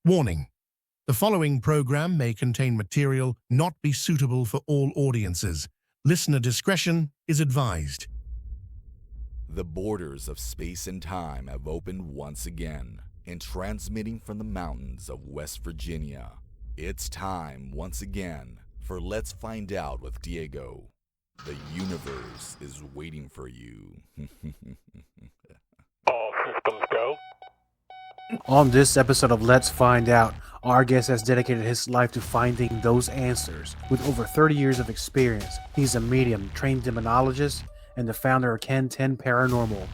Warning: the following program may contain material not be suitable for all audiences. Listener discretion is advised. The borders of space and time have opened once again, and transmitting from the mountains of West Virginia, it's time once again for Let's Find Out with Diego. The universe is waiting for you. All systems go. On this episode of Let's Find Out, our guest has dedicated his life to finding those answers. With over 30 years of experience, he's a medium, trained demonologist, and the founder of KenTenn Paranormal.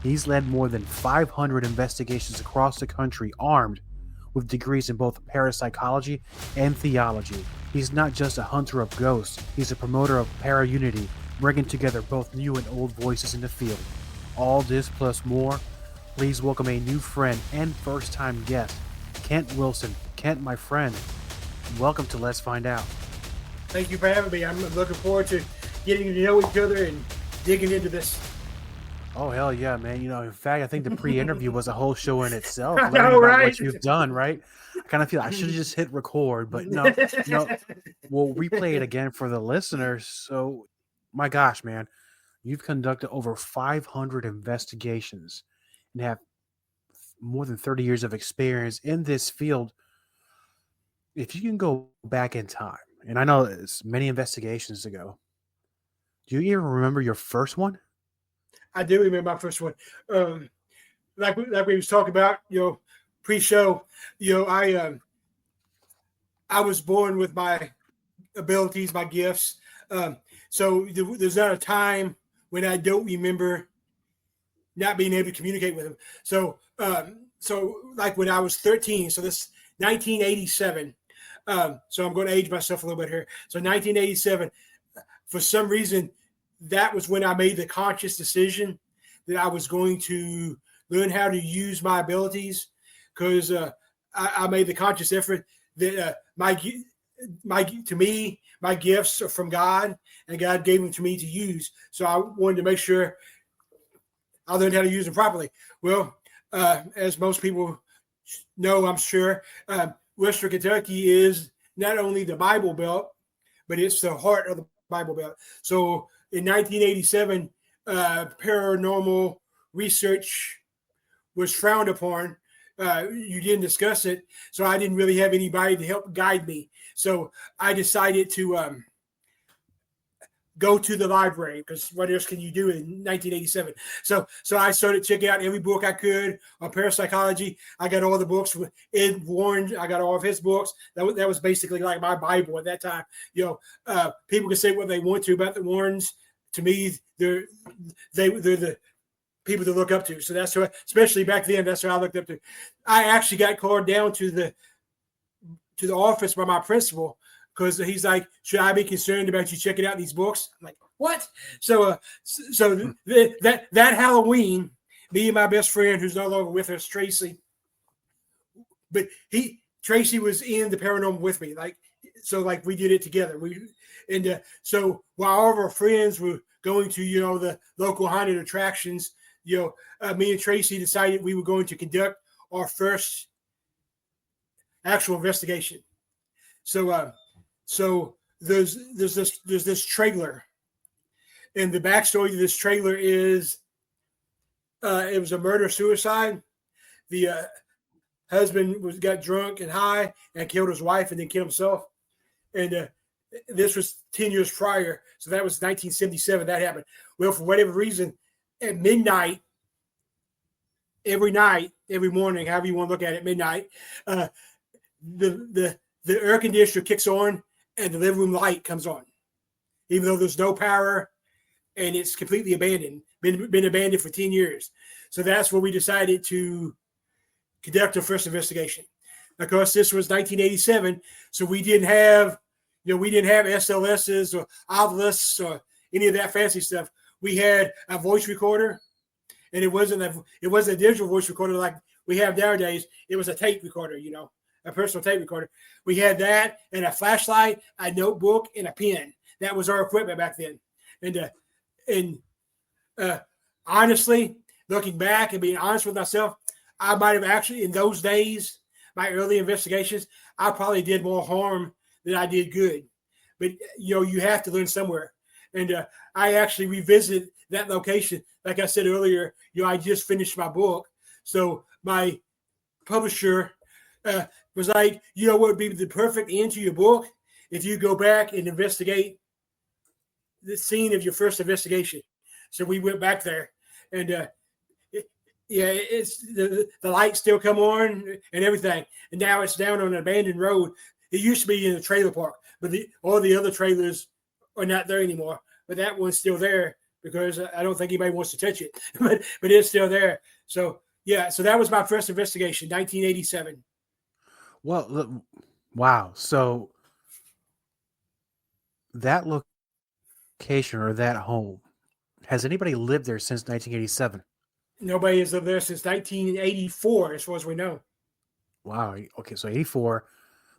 He's led more than 500 investigations across the country, armed with degrees in both parapsychology and theology. He's not just a hunter of ghosts, he's a promoter of para-unity, bringing together both new and old voices in the field. All this plus more. Please welcome a new friend and first-time guest, Kent Wilson. Kent, my friend, welcome to Let's Find Out. Thank you for having me. I'm looking forward to getting to know each other and digging into this. Oh, hell yeah, man. You know, in fact, I think the pre-interview was a whole show in itself. I know, learning about right? what you've done, right? I kind of feel I should have just hit record, but no. We'll replay it again for the listeners. So, my gosh, man, you've conducted over 500 investigations and have more than 30 years of experience in this field. If you can go back in time, and I know it's many investigations ago, do you even remember your first one? I do remember my first one. Like we was talking about, pre-show, I was born with my abilities, my gifts. So there's not a time when I don't remember not being able to communicate with him. So like when I was 13, so this 1987. So I'm going to age myself a little bit here. So 1987, for some reason, that was when I made the conscious decision that I was going to learn how to use my abilities, because I made the conscious effort that my gifts are from God, and God gave them to me to use. So I wanted to make sure I learned how to use them properly. Well, as most people know, I'm sure, Western Kentucky is not only the Bible Belt, but it's the heart of the Bible Belt. So in 1987, paranormal research was frowned upon. You didn't discuss it, so I didn't really have anybody to help guide me. So I decided to go to the library, because what else can you do in 1987? So I started checking out every book I could on parapsychology. I got all the books from Ed Warren. I got all of his books. That was basically like my Bible at that time. People can say what they want to about the Warrens. To me, they're the people to look up to. So that's what, especially back then, that's what I looked up to. I actually got called down to the office by my principal, because he's like, should I be concerned about you checking out these books? I'm like, what? So that Halloween, me and my best friend, who's no longer with us, Tracy, but Tracy was in the paranormal with me. So we did it together. So while all of our friends were going to, the local haunted attractions, me and Tracy decided we were going to conduct our first actual investigation. So there's this trailer, and the backstory to this trailer is it was a murder-suicide. The husband got drunk and high and killed his wife and then killed himself. And this was 10 years prior, so that was 1977. That happened. Well, for whatever reason, at midnight, every morning, however you want to look at it, midnight, the air conditioner kicks on and the living room light comes on, even though there's no power and it's completely abandoned, been abandoned for 10 years. So that's where we decided to conduct our first investigation. Of course, this was 1987, so we didn't have SLSs or Obelisks or any of that fancy stuff. We had a voice recorder, and it wasn't a digital voice recorder like we have nowadays. It was a tape recorder, a personal tape recorder. We had that and a flashlight, a notebook, and a pen. That was our equipment back then. And honestly, looking back and being honest with myself, I might have actually, in those days, my early investigations, I probably did more harm than I did good. But you have to learn somewhere. And I actually revisited that location. Like I said earlier, I just finished my book, so my publisher was like, what would be the perfect end to your book if you go back and investigate the scene of your first investigation. So we went back there, and it's the lights still come on and everything. And now it's down on an abandoned road. It used to be in a trailer park, but all the other trailers are not there anymore. But that one's still there because I don't think anybody wants to touch it. but it's still there. So yeah, so that was my first investigation, 1987. Well, wow. So that location or that home, has anybody lived there since 1987? Nobody has lived there since 1984, as far as we know. Wow. Okay, so 84,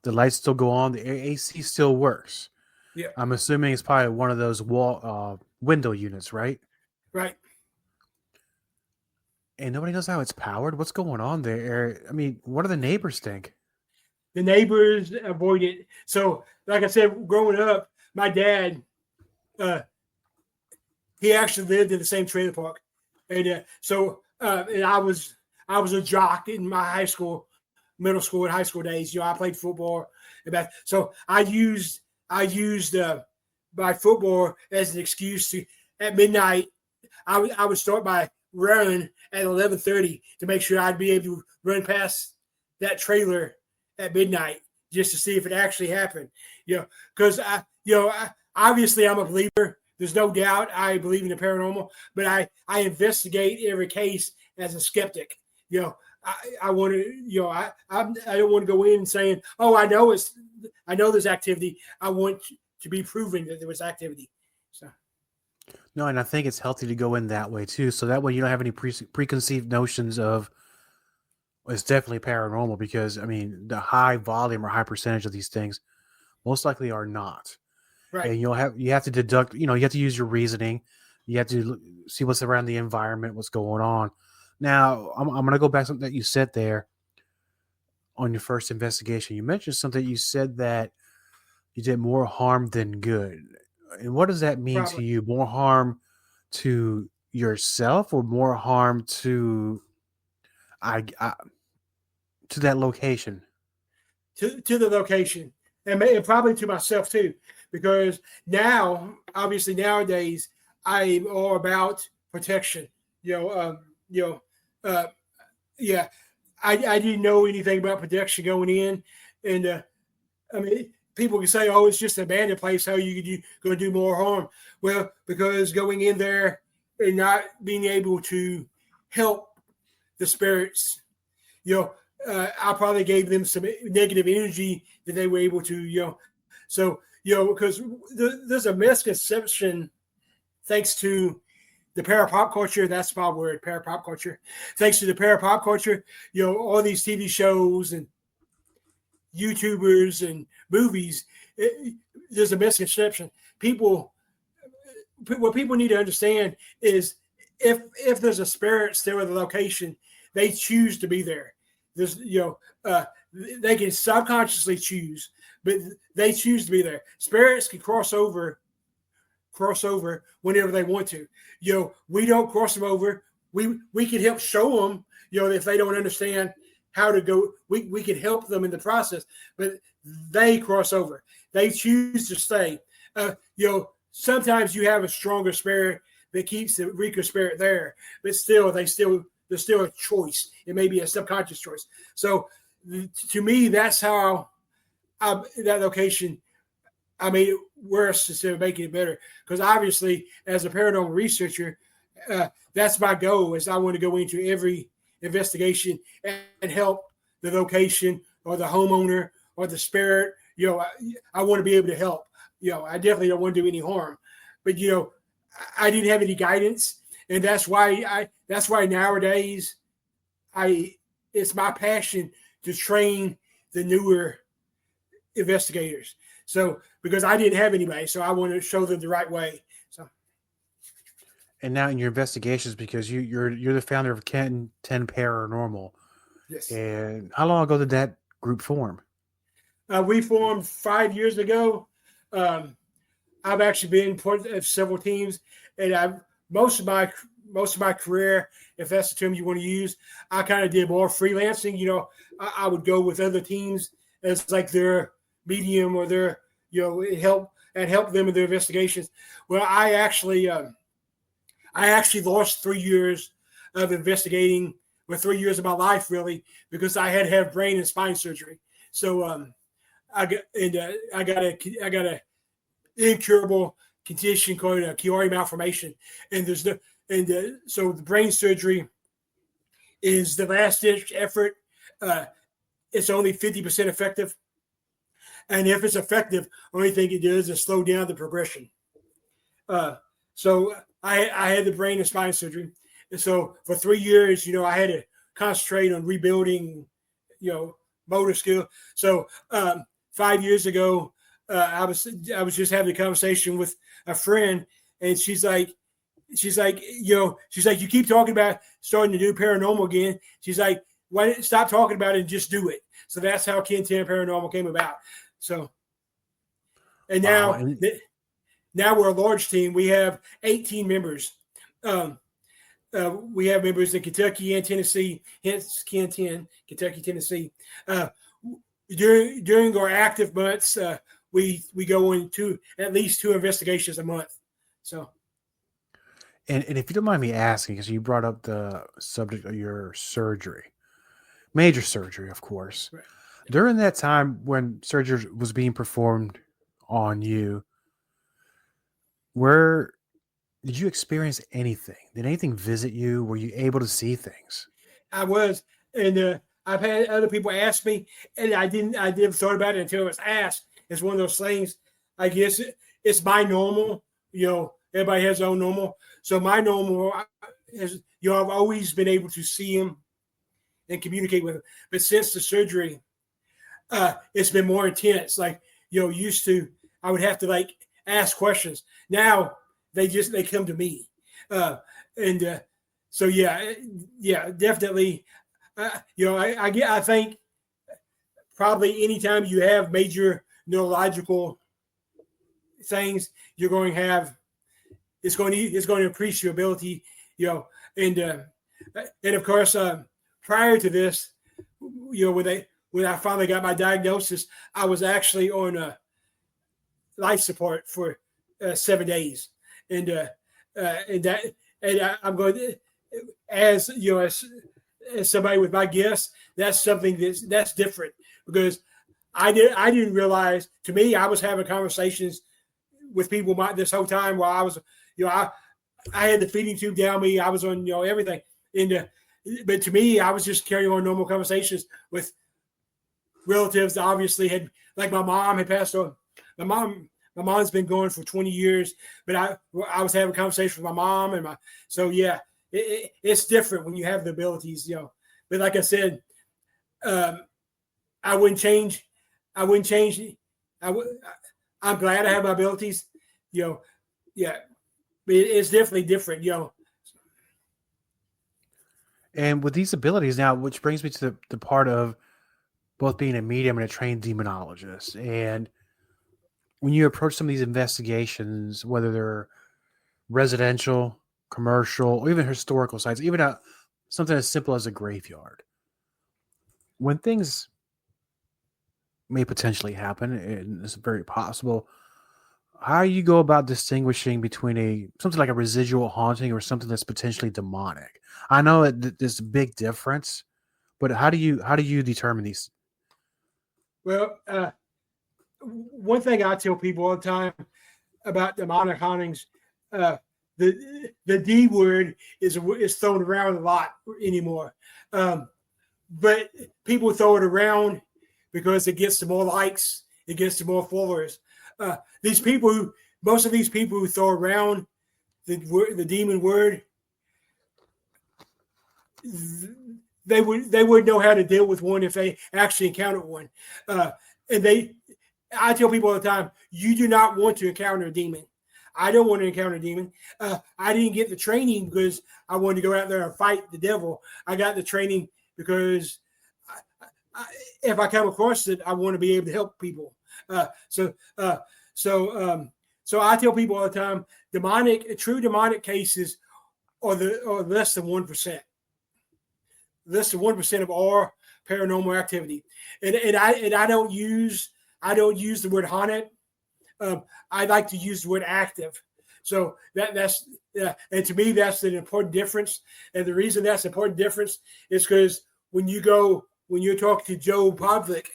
the lights still go on, the AC still works. Yeah. I'm assuming it's probably one of those window units, right? Right. And nobody knows how it's powered. What's going on there? I mean, what do the neighbors think? The neighbors avoid it. So, like I said, growing up, my dad, he actually lived in the same trailer park, and and I was a jock in my high school, middle school, and high school days. I played football, so I used my football as an excuse to at midnight. I would start by running at 11:30 to make sure I'd be able to run past that trailer at midnight just to see if it actually happened. Because obviously I'm a believer. There's no doubt I believe in the paranormal, but I investigate every case as a skeptic. I want to, I don't want to go in saying, oh, I know there's activity. I want to be proven that there was activity. So. No, and I think it's healthy to go in that way too. So that way you don't have any preconceived notions of it's definitely paranormal, because I mean the high volume or high percentage of these things most likely are not. Right. And you have to deduct, you have to use your reasoning. You have to see what's around the environment, what's going on. Now, I'm going to go back to something that you said there on your first investigation. You mentioned something. You said that you did more harm than good. And what does that mean to you? More harm to yourself or more harm to that location? To the location, and probably to myself too, because now, obviously nowadays, I'm all about protection. I didn't know anything about protection going in, and I mean, people can say, "Oh, it's just an abandoned place. How are you going to do more harm?" Well, because going in there and not being able to help the spirits, I probably gave them some negative energy that they were able to, So, because there's a misconception, thanks to the parapop culture. That's my word, parapop culture. Thanks to the parapop culture, all these TV shows and YouTubers and movies, there's a misconception. What people need to understand is if there's a spirit still at the location, they choose to be there. There's, they can subconsciously choose, but they choose to be there. Spirits can cross over whenever they want to. We don't cross them over. We can help show them, if they don't understand how to go, we can help them in the process, but they cross over. They choose to stay. Sometimes you have a stronger spirit that keeps the weaker spirit there, but there's still a choice. It may be a subconscious choice. So to me, that's how that location, I made it worse instead of making it better. Because obviously, as a paranormal researcher, that's my goal. Is I want to go into every investigation and help the location or the homeowner or the spirit. I want to be able to help. I definitely don't want to do any harm. But I didn't have any guidance, and that's why nowadays it's my passion to train the newer investigators. So because I didn't have anybody, so I want to show them the right way. So. And now in your investigations, because you're the founder of KenTenn Paranormal. Yes. And how long ago did that group form? We formed 5 years ago. I've actually been part of several teams, and most of my career, if that's the term you want to use, I kind of did more freelancing. I would go with other teams as like their medium or their help them in their investigations. Well, I actually lost 3 years of investigating, or 3 years of my life really, because I had to have brain and spine surgery. So I got a incurable condition called a Chiari malformation, and so the brain surgery is the last ditch effort. It's only 50% effective, and if it's effective, only thing it does is slow down the progression. So I had the brain and spine surgery, and so for 3 years, I had to concentrate on rebuilding, motor skill. So 5 years ago, I was just having a conversation with a friend, and she's like, you keep talking about starting to do paranormal again. She's like, why don't you stop talking about it and just do it? So that's how KenTenn Paranormal came about. So, and now, Wow. now we're a large team. We have 18 members. We have members in Kentucky and Tennessee, hence KenTenn, Kentucky, Tennessee. During our active months, we go into at least 2 investigations a month. So, And if you don't mind me asking, because you brought up the subject of your surgery, major surgery, of course. Right. During that time when surgery was being performed on you, where did you experience anything? Did anything visit you? Were you able to see things? I was, and I've had other people ask me, and I never thought about it until it was asked. It's one of those things. I guess it's my normal. Everybody has their own normal. So my normal is, I've always been able to see him and communicate with him. But since the surgery, it's been more intense. Like, used to, I would have to like ask questions. Now they come to me. So yeah, definitely. I think probably anytime you have major neurological things, you're going to have, it's going to increase your ability, and of course, prior to this, when I finally got my diagnosis, I was actually on life support for 7 days, and I'm going to, as somebody with my gifts, that's something that's different, because I didn't realize. To me, I was having conversations with people this whole time while I was, I had the feeding tube down me. I was on, everything. But to me, I was just carrying on normal conversations with relatives that obviously had, like my mom had passed on. My mom's been gone for 20 years, but I was having conversations with my mom so yeah, it's different when you have the abilities, But like I said, I wouldn't change. I'm glad I have my abilities, Yeah, but it's definitely different, And with these abilities now, which brings me to the part of both being a medium and a trained demonologist. And when you approach some of these investigations, whether they're residential, commercial, or even historical sites, even something as simple as a graveyard, when things may potentially happen, and it's very possible, how do you go about distinguishing between something like a residual haunting or something that's potentially demonic? I know there's a big difference, but how do you determine these? Well, one thing I tell people all the time about demonic hauntings, the D word is thrown around a lot anymore, but people throw it around because it gets to more likes, it gets to more followers. Most of these people who throw around the demon word, they would know how to deal with one if they actually encountered one. I tell people all the time, you do not want to encounter a demon. I don't want to encounter a demon. I didn't get the training because I wanted to go out there and fight the devil. I got the training because if I come across it, I want to be able to help people. So I tell people all the time, true demonic cases are less than 1%. Less than 1% of all paranormal activity, and I don't use the word haunted. I like to use the word active. So that's and to me that's an important difference. And the reason that's an important difference is because when you're talking to Joe Public,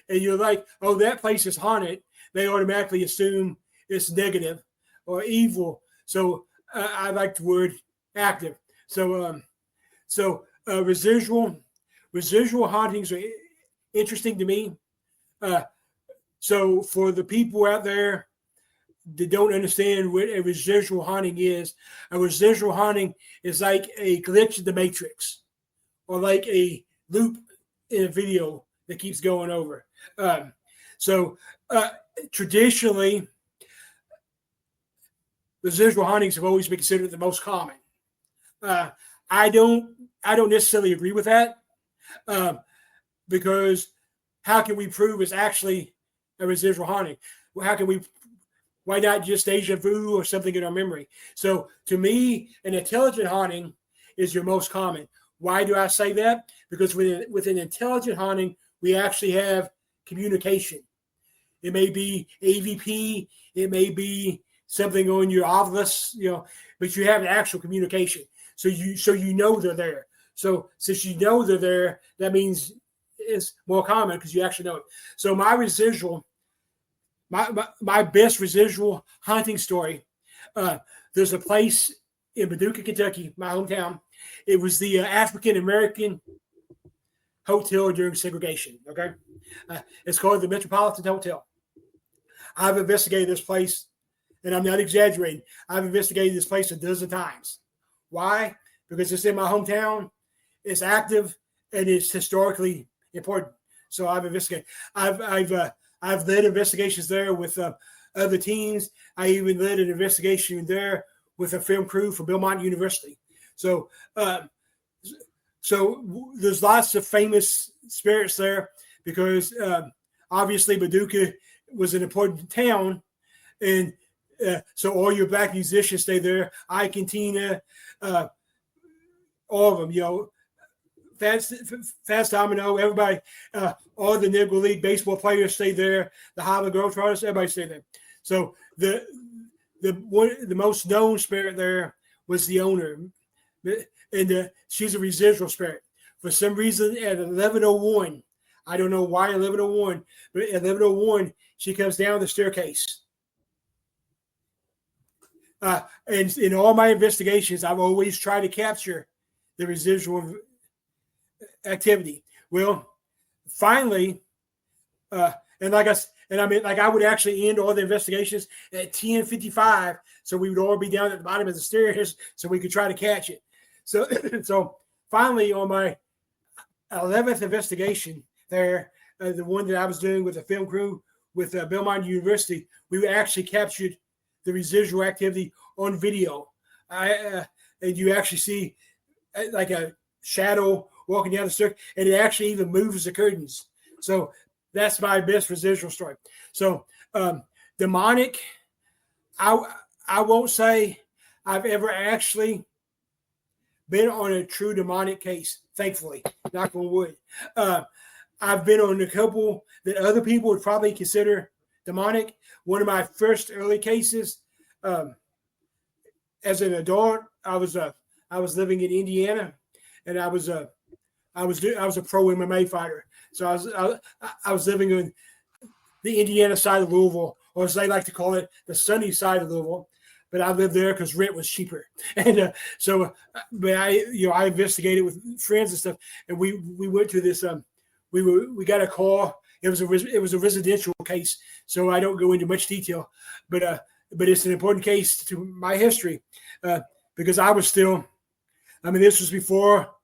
and you're like, oh, that place is haunted, they automatically assume it's negative or evil. So I like the word active. So residual hauntings are interesting to me. So for the people out there that don't understand what a residual haunting is, a residual haunting is like a glitch in the matrix, or like a loop in a video that keeps going over. Traditionally, residual hauntings have always been considered the most common. I don't necessarily agree with that, because how can we prove it's actually a residual haunting? Well, why not just deja vu or something in our memory? So to me, an intelligent haunting is your most common. Why do I say that? Because with an intelligent haunting, we actually have communication. It may be AVP, it may be something on your ovilus, but you have an actual communication. So you know they're there. So since you know they're there, that means it's more common because you actually know it. So my best residual hunting story, there's a place in Paducah, Kentucky, my hometown. It was the African American hotel during segregation. Okay, it's called the Metropolitan Hotel. I've investigated this place, and I'm not exaggerating. I've investigated this place a dozen times. Why? Because it's in my hometown, it's active, and it's historically important. So I've investigated. I've led investigations there with other teams. I even led an investigation there with a film crew from Belmont University. So there's lots of famous spirits there because obviously Paducah was an important town, and so all your black musicians stay there. Ike and Tina, all of them, Fats Domino, everybody, all the Negro League baseball players stay there. The Harlem Globetrotters, everybody stay there. So the most known spirit there was the owner, and she's a residual spirit. For some reason, at 11:01, I don't know why 11:01, but at 11:01 she comes down the staircase. And in all my investigations, I've always tried to capture the residual activity. Well, finally, I would actually end all the investigations at 10:55, so we would all be down at the bottom of the stairs, so we could try to catch it. So finally, on my 11th investigation there, the one that I was doing with the film crew with Belmont University, we actually captured the residual activity on video. And you actually see like a shadow walking down the stairs, and it actually even moves the curtains. So that's my best residual story. So demonic, I won't say I've ever actually been on a true demonic case, thankfully, knock on wood. I've been on a couple that other people would probably consider demonic. One of my first early cases, as an adult, I was living in Indiana, and I was a pro MMA fighter. So I was living in the Indiana side of Louisville, or as they like to call it, the sunny side of Louisville. But I lived there because rent was cheaper, and but I investigated with friends and stuff, and we went to this. We got a call. It was a residential case, so I don't go into much detail, but it's an important case to my history because I was still. I mean, this was before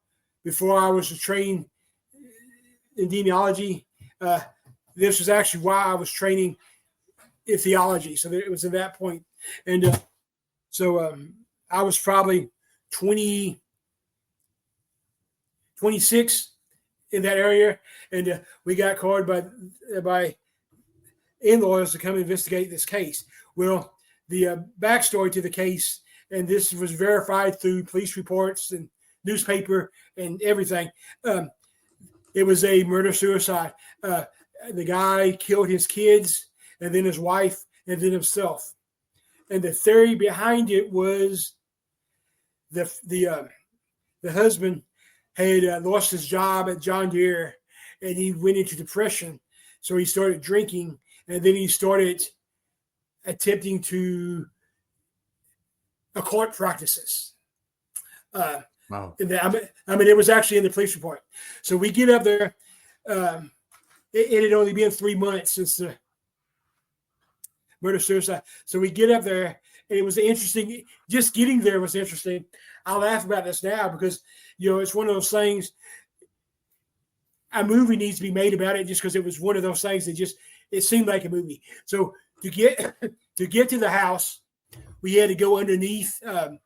I was trained in demonology. This was actually why I was training in theology. So it was at that point. And I was probably 26, in that area, and we got called by in-laws to come investigate this case. Well, the backstory to the case, and this was verified through police reports and newspaper and everything. It was a murder-suicide. The guy killed his kids, and then his wife, and then himself. And the theory behind it was the husband had lost his job at John Deere, and he went into depression. So he started drinking, and then he started attempting to occult practices. Wow. I mean, it was actually in the police report. So we get up there. It had only been 3 months since the murder-suicide. So we get up there, and it was interesting. Just getting there was interesting. I laugh about this now because, it's one of those things. A movie needs to be made about it just because it was one of those things that it seemed like a movie. So to get to the house, we had to go underneath the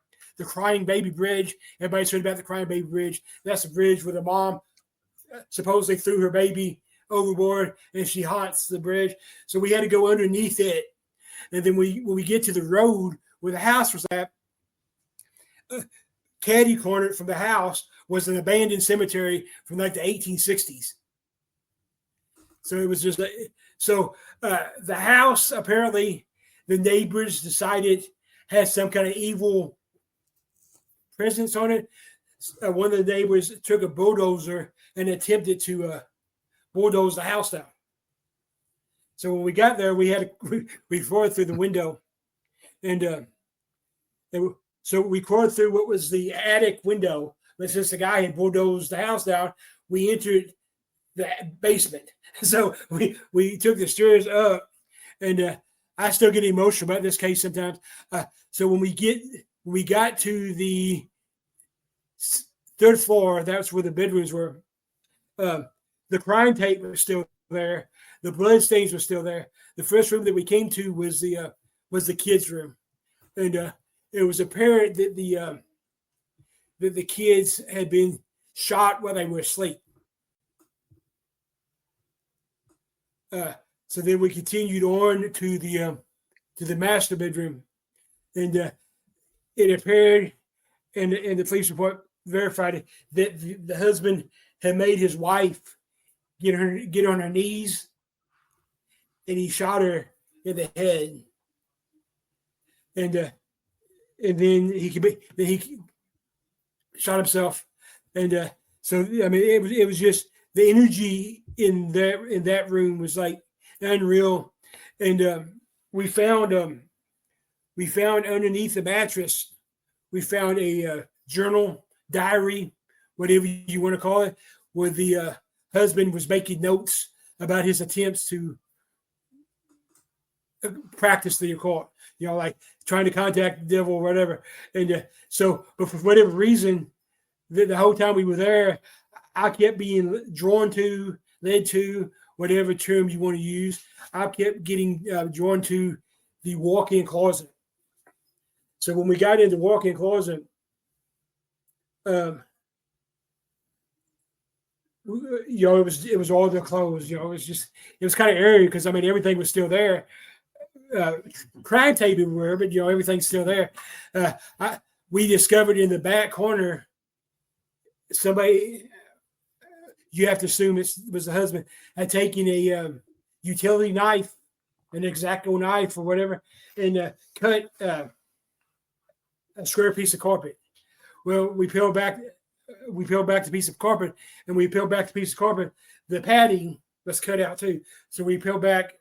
Crying Baby Bridge. Everybody's heard about the Crying Baby Bridge. That's the bridge where the mom supposedly threw her baby overboard, and she haunts the bridge. So we had to go underneath it. And then when we get to the road where the house was at, caddy corner from the house was an abandoned cemetery from like the 1860s. So it was just the house, apparently the neighbors decided had some kind of evil presence on it. One of the neighbors took a bulldozer and attempted to bulldoze the house down. So when we got there, we crawled through the window, and so we crawled through what was the attic window. But since the guy had bulldozed the house down, we entered the basement. So we took the stairs up, and I still get emotional about this case sometimes. So when we got to the third floor, that's where the bedrooms were. The crime tape was still there. The blood stains were still there. The first room that we came to was the kids' room, and it was apparent that the kids had been shot while they were asleep. So then we continued on to the master bedroom, and it appeared, and the police report verified it, that the husband had made his wife get on her knees, and he shot her in the head, and then he shot himself, and so I mean it was just the energy in that room was like unreal, and we found underneath the mattress, we found a journal, diary, whatever you want to call it, where the husband was making notes about his attempts to practice the occult, like trying to contact the devil or whatever. And but for whatever reason, the whole time we were there, I kept being led to, whatever term you want to use. I kept getting drawn to the walk-in closet. So when we got into the walk-in closet, it was all the clothes. It was kind of airy because I mean everything was still there. Crime tape everywhere, but everything's still there. We discovered in the back corner somebody, you have to assume it was the husband, had taken a utility knife, an X-Acto knife or whatever, and cut a square piece of carpet. Well, we peeled back the piece of carpet, and we peeled back the piece of carpet. The padding was cut out too. So we peeled back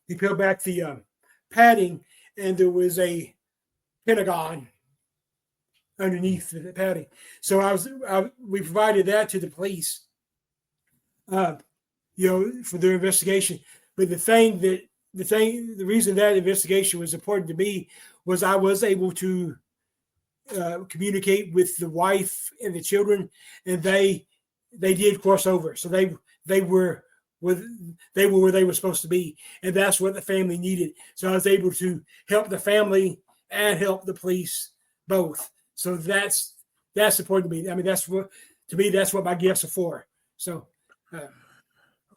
the padding, and there was a pentagon underneath the padding. So we provided that to the police, for their investigation. But the reason that investigation was important to me was I was able to communicate with the wife and the children, and they did cross over. So they were where they were supposed to be, and that's what the family needed. So I was able to help the family and help the police both. So that's important to me. I mean, to me, that's what my gifts are for. So,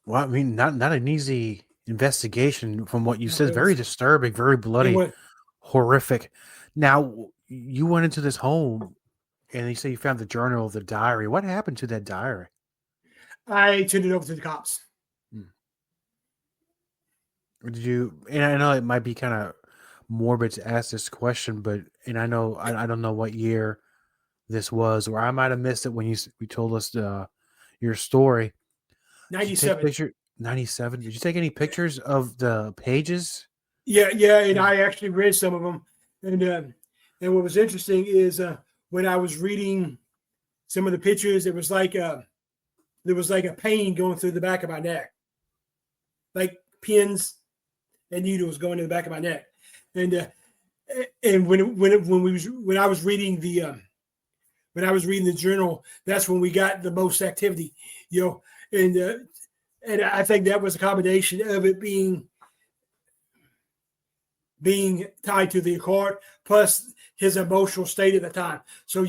Well, I mean, not an easy investigation from what you no, said. Very disturbing, very it bloody, was. horrific. Now, you went into this home and you say you found the journal, the diary. What happened to that diary? I turned it over to the cops. Did you? And I know it might be kind of morbid to ask this question, but I know I don't know what year this was, or I might have missed it when you told us your story. Did you take 97. picture 97? Did you take any pictures of the pages? Yeah, and I actually read some of them. And what was interesting is when I was reading some of the pictures, it was like there was like a pain going through the back of my neck, like pins and needles going in the back of my neck. And when I was reading the journal, that's when we got the most activity, and I think that was a combination of it being tied to the occult plus his emotional state at the time. So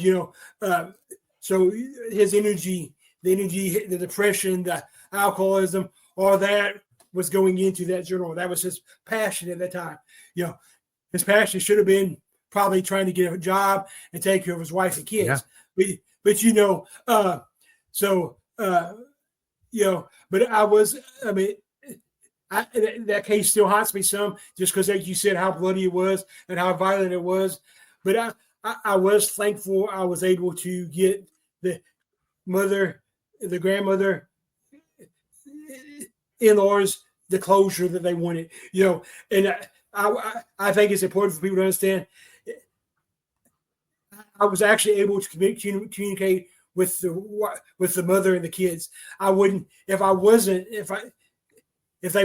so his energy, the depression, the alcoholism, all that was going into that journal. That was his passion at that time. His passion should have been probably trying to get a job and take care of his wife and kids. Yeah. But that case still haunts me some, just because, like you said, how bloody it was and how violent it was. But I was thankful I was able to get the grandmother, in-laws, the closure that they wanted. And I think it's important for people to understand. I was actually able to communicate with the mother and the kids. I wouldn't, if they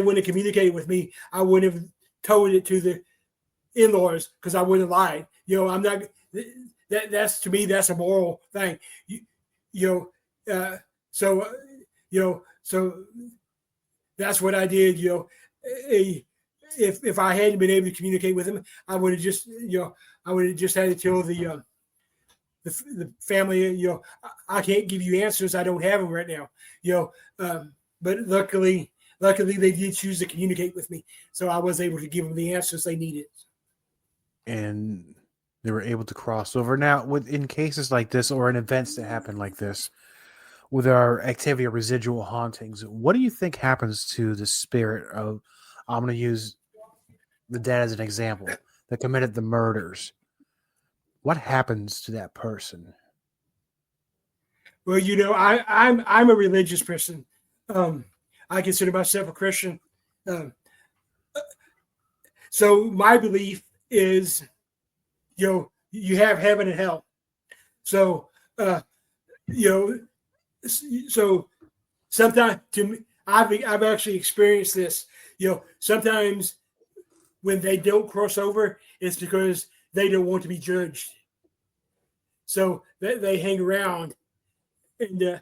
wouldn't have communicated with me, I wouldn't have told it to the in-laws, because I wouldn't have lied. I'm not. That's, to me, that's a moral thing. So that's what I did. If I hadn't been able to communicate with him, I would have just had to tell the family, I can't give you answers. I don't have them right now. But luckily they did choose to communicate with me, so I was able to give them the answers they needed. And they were able to cross over. Now, in cases like this, or in events that happen like this, with our activity of residual hauntings, what do you think happens to the spirit of, I'm going to use the dad as an example, that committed the murders? What happens to that person? Well, I'm a religious person. I consider myself a Christian. So my belief is, you have heaven and hell. So, so sometimes, to me, I've actually experienced this. Sometimes when they don't cross over, it's because they don't want to be judged. So they hang around. And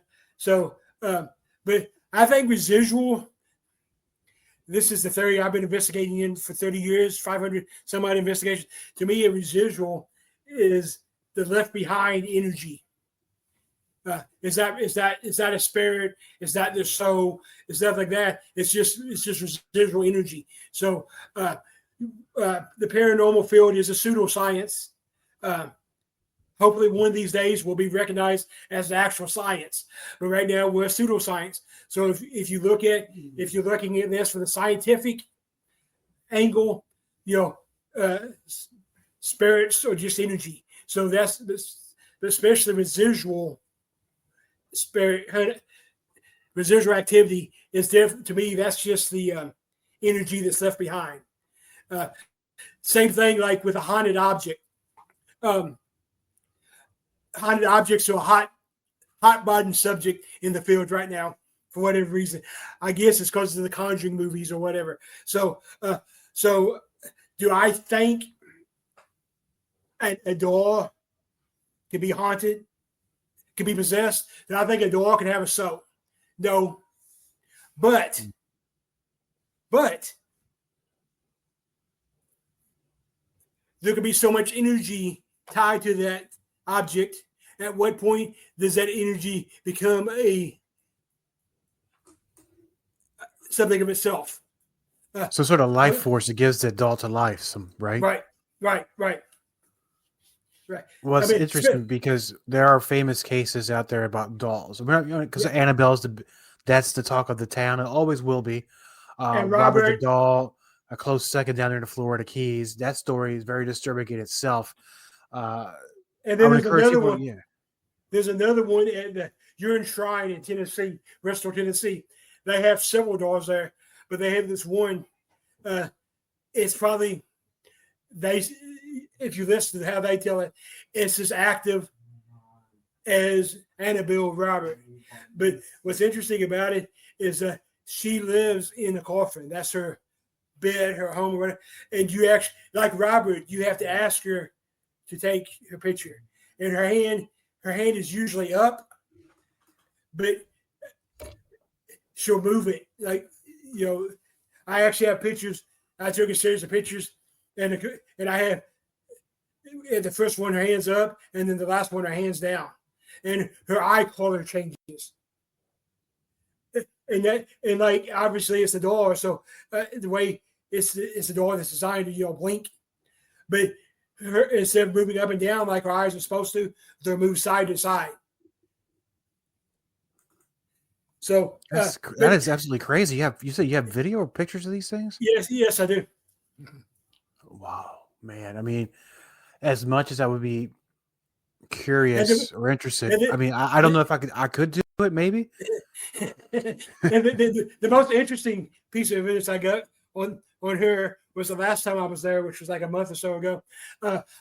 but I think residual, this is the theory I've been investigating in for 30 years, 500 some odd investigations. To me, a residual is the left behind energy. Is that a spirit? Is that their soul? Is that like that? It's just residual energy. So the paranormal field is a pseudoscience. Hopefully one of these days will be recognized as the actual science. But right now we're a pseudoscience. So if you're looking at this from the scientific angle, spirits are just energy. So that's especially residual activity is different. To me, that's just the energy that's left behind. Same thing like with a haunted object. Haunted objects are a hot button subject in the field right now for whatever reason. I guess it's because of the Conjuring movies or whatever. So do I think a door can be haunted, can be possessed? Do I think a door can have a soul? No. But there could be so much energy tied to that object at what point does that energy become something of itself? So sort of life force that gives the doll to life, right? Right. Well, it's interesting because there are famous cases out there about dolls. Because Annabelle's that's the talk of the town. It always will be. And Robert the doll, a close second down there in the Florida Keys. That story is very disturbing in itself. And then there's another one. Yeah. There's another one at the Urine Shrine in Tennessee, Bristol, Tennessee. They have several dolls there, but they have this one. It's probably if you listen to how they tell it, it's as active as Annabelle Robert. But what's interesting about it is she lives in a coffin. That's her bed, her home, or whatever. And you actually, like Robert, you have to ask her to take her picture. And her hand is usually up, but she'll move it. Like, I actually have pictures. I took a series of pictures, and I have at the first one her hands up, and then the last one her hands down, and her eye color changes. And like obviously it's a doll, so the way it's a doll that's designed to blink, but instead of moving up and down like our eyes are supposed to, they'll move side to side. So that is absolutely crazy. You said you have video or pictures of these things? Yes, I do. Wow, man. I mean, as much as I would be curious or interested, I don't know if I could do it, maybe. And the most interesting piece of evidence I got on her was the last time I was there, which was like a month or so ago.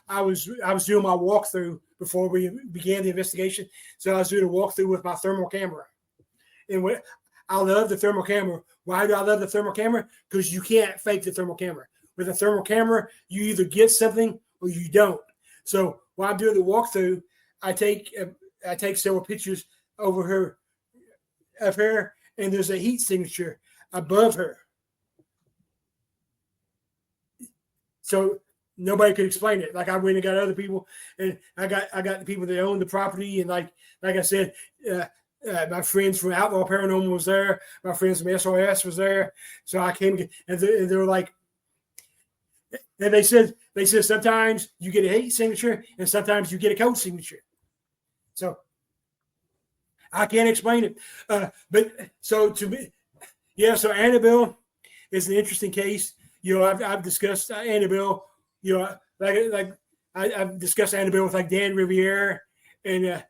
I was doing my walkthrough before we began the investigation, so I was doing a walkthrough with my thermal camera. And I love the thermal camera. Why do I love the thermal camera? Because you can't fake the thermal camera. With a thermal camera, you either get something or you don't. So while I'm doing the walkthrough, I take several pictures of her, and there's a heat signature above her. So nobody could explain it. Like I went and got other people, and I got the people that own the property, and like I said, my friends from Outlaw Paranormal was there. My friends from SRS was there. So I came, and they were like, and they said sometimes you get a heat signature and sometimes you get a cold signature. So I can't explain it. But so to me, so Annabelle is an interesting case. I've discussed Annabelle. I've discussed Annabelle with like Dan Riviere and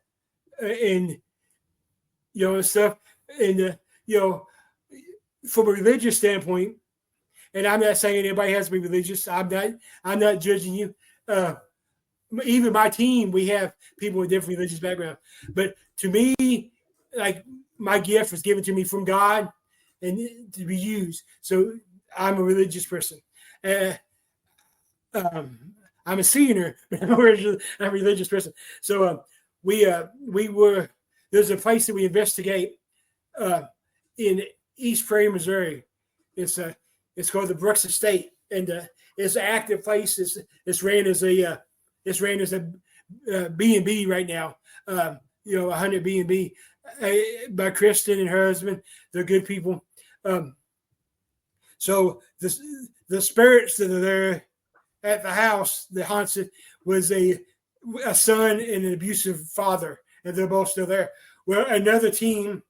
stuff. And from a religious standpoint, and I'm not saying anybody has to be religious. I'm not judging you. Even my team, we have people with different religious backgrounds. But to me, like my gift was given to me from God and to be used. So I'm a religious person. I'm a sinner, but I'm a religious person. So there's a place that we investigate in East Prairie, Missouri. It's called the Brooks Estate, and it's an active place. It's ran as a B&B right now. 100 B&B by Kristen and her husband. They're good people. So the spirits that are there at the house that haunts it was a son and an abusive father, and they're both still there. Well, another team,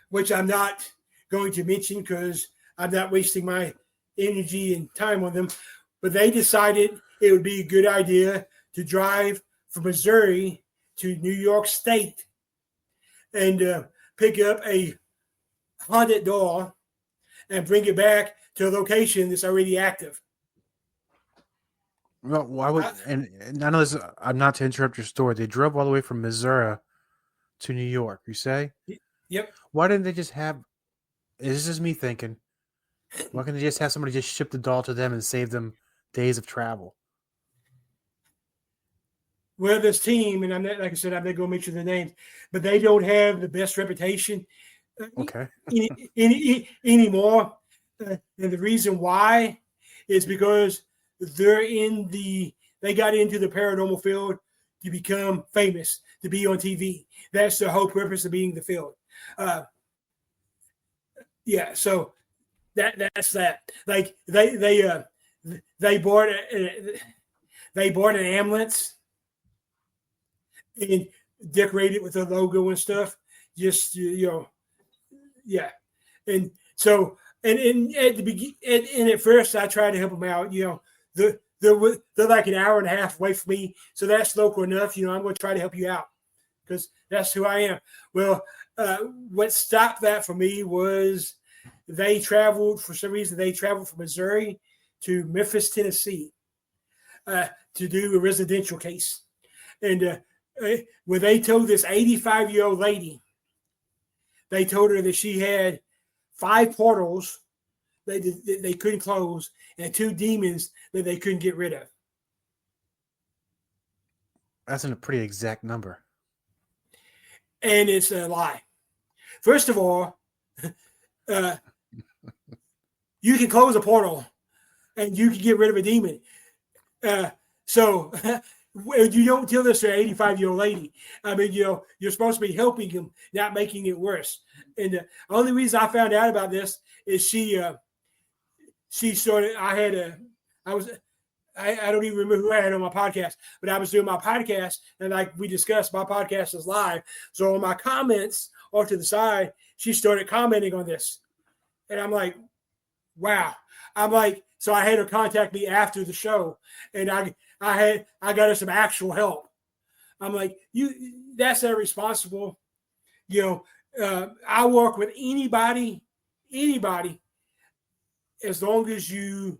which I'm not going to mention because I'm not wasting my energy and time on them, but they decided it would be a good idea to drive from Missouri to New York State and pick up a haunted doll and bring it back to a location that's already active. Well, why would and I know this? I'm not to interrupt your story. They drove all the way from Missouri to New York. You say? Yep. Why didn't they just have? This is me thinking. Why can't they just have somebody just ship the doll to them and save them days of travel? Well, this team, and I'm not, like I said, I'm not going to mention the names, but they don't have the best reputation. Okay. Anymore, and the reason why is because they got into the paranormal field to become famous, to be on TV. That's the whole purpose of being in the field. Yeah, so that's that. Like they bought an ambulance and decorated with the logo and stuff. Just yeah. And so and at the beginning, and at first I tried to help them out. They're like an hour and a half away from me, so that's local enough. I'm going to try to help you out because that's who I am. Well, what stopped that for me was they traveled for some reason. They traveled from Missouri to Memphis, Tennessee, to do a residential case, and when they told this 85-year-old lady, they told her that she had 5 portals they couldn't close and 2 demons that they couldn't get rid of. That's a pretty exact number. And it's a lie. First of all, you can close a portal and you can get rid of a demon. So you don't tell this to an 85-year-old lady. I mean, you're supposed to be helping them, not making it worse. And the only reason I found out about this is she started. I don't even remember who I had on my podcast, but I was doing my podcast, and like we discussed, my podcast is live. So on my comments off to the side, she started commenting on this, and I'm like, wow. I'm like, so I had her contact me after the show, and I got her some actual help. I'm like, that's irresponsible. I work with anybody, as long as you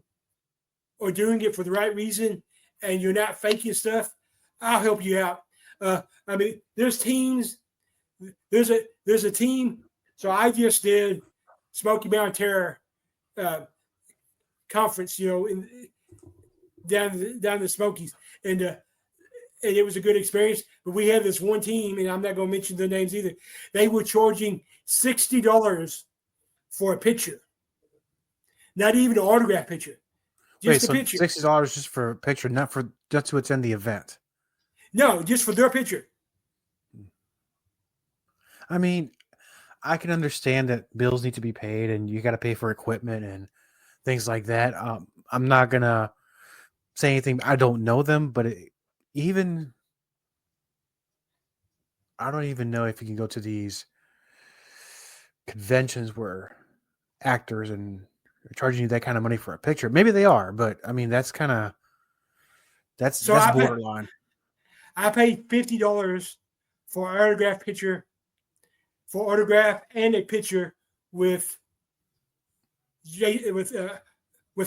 are doing it for the right reason and you're not faking stuff, I'll help you out. I mean, there's teams. There's a team. So I just did Smoky Mountain Terror conference, down the Smokies, and it was a good experience. But we had this one team, and I'm not going to mention their names either. They were charging $60 for a picture, not even an autograph picture, just a picture. $60 just for a picture, not just to attend the event. No, just for their picture. I mean, I can understand that bills need to be paid, and you got to pay for equipment and things like that. I'm not gonna say anything. I don't know them, but I don't even know if you can go to these conventions where actors and they're charging you that kind of money for a picture. Maybe they are, but I mean that's borderline. I paid $50 for an autograph picture, and a picture with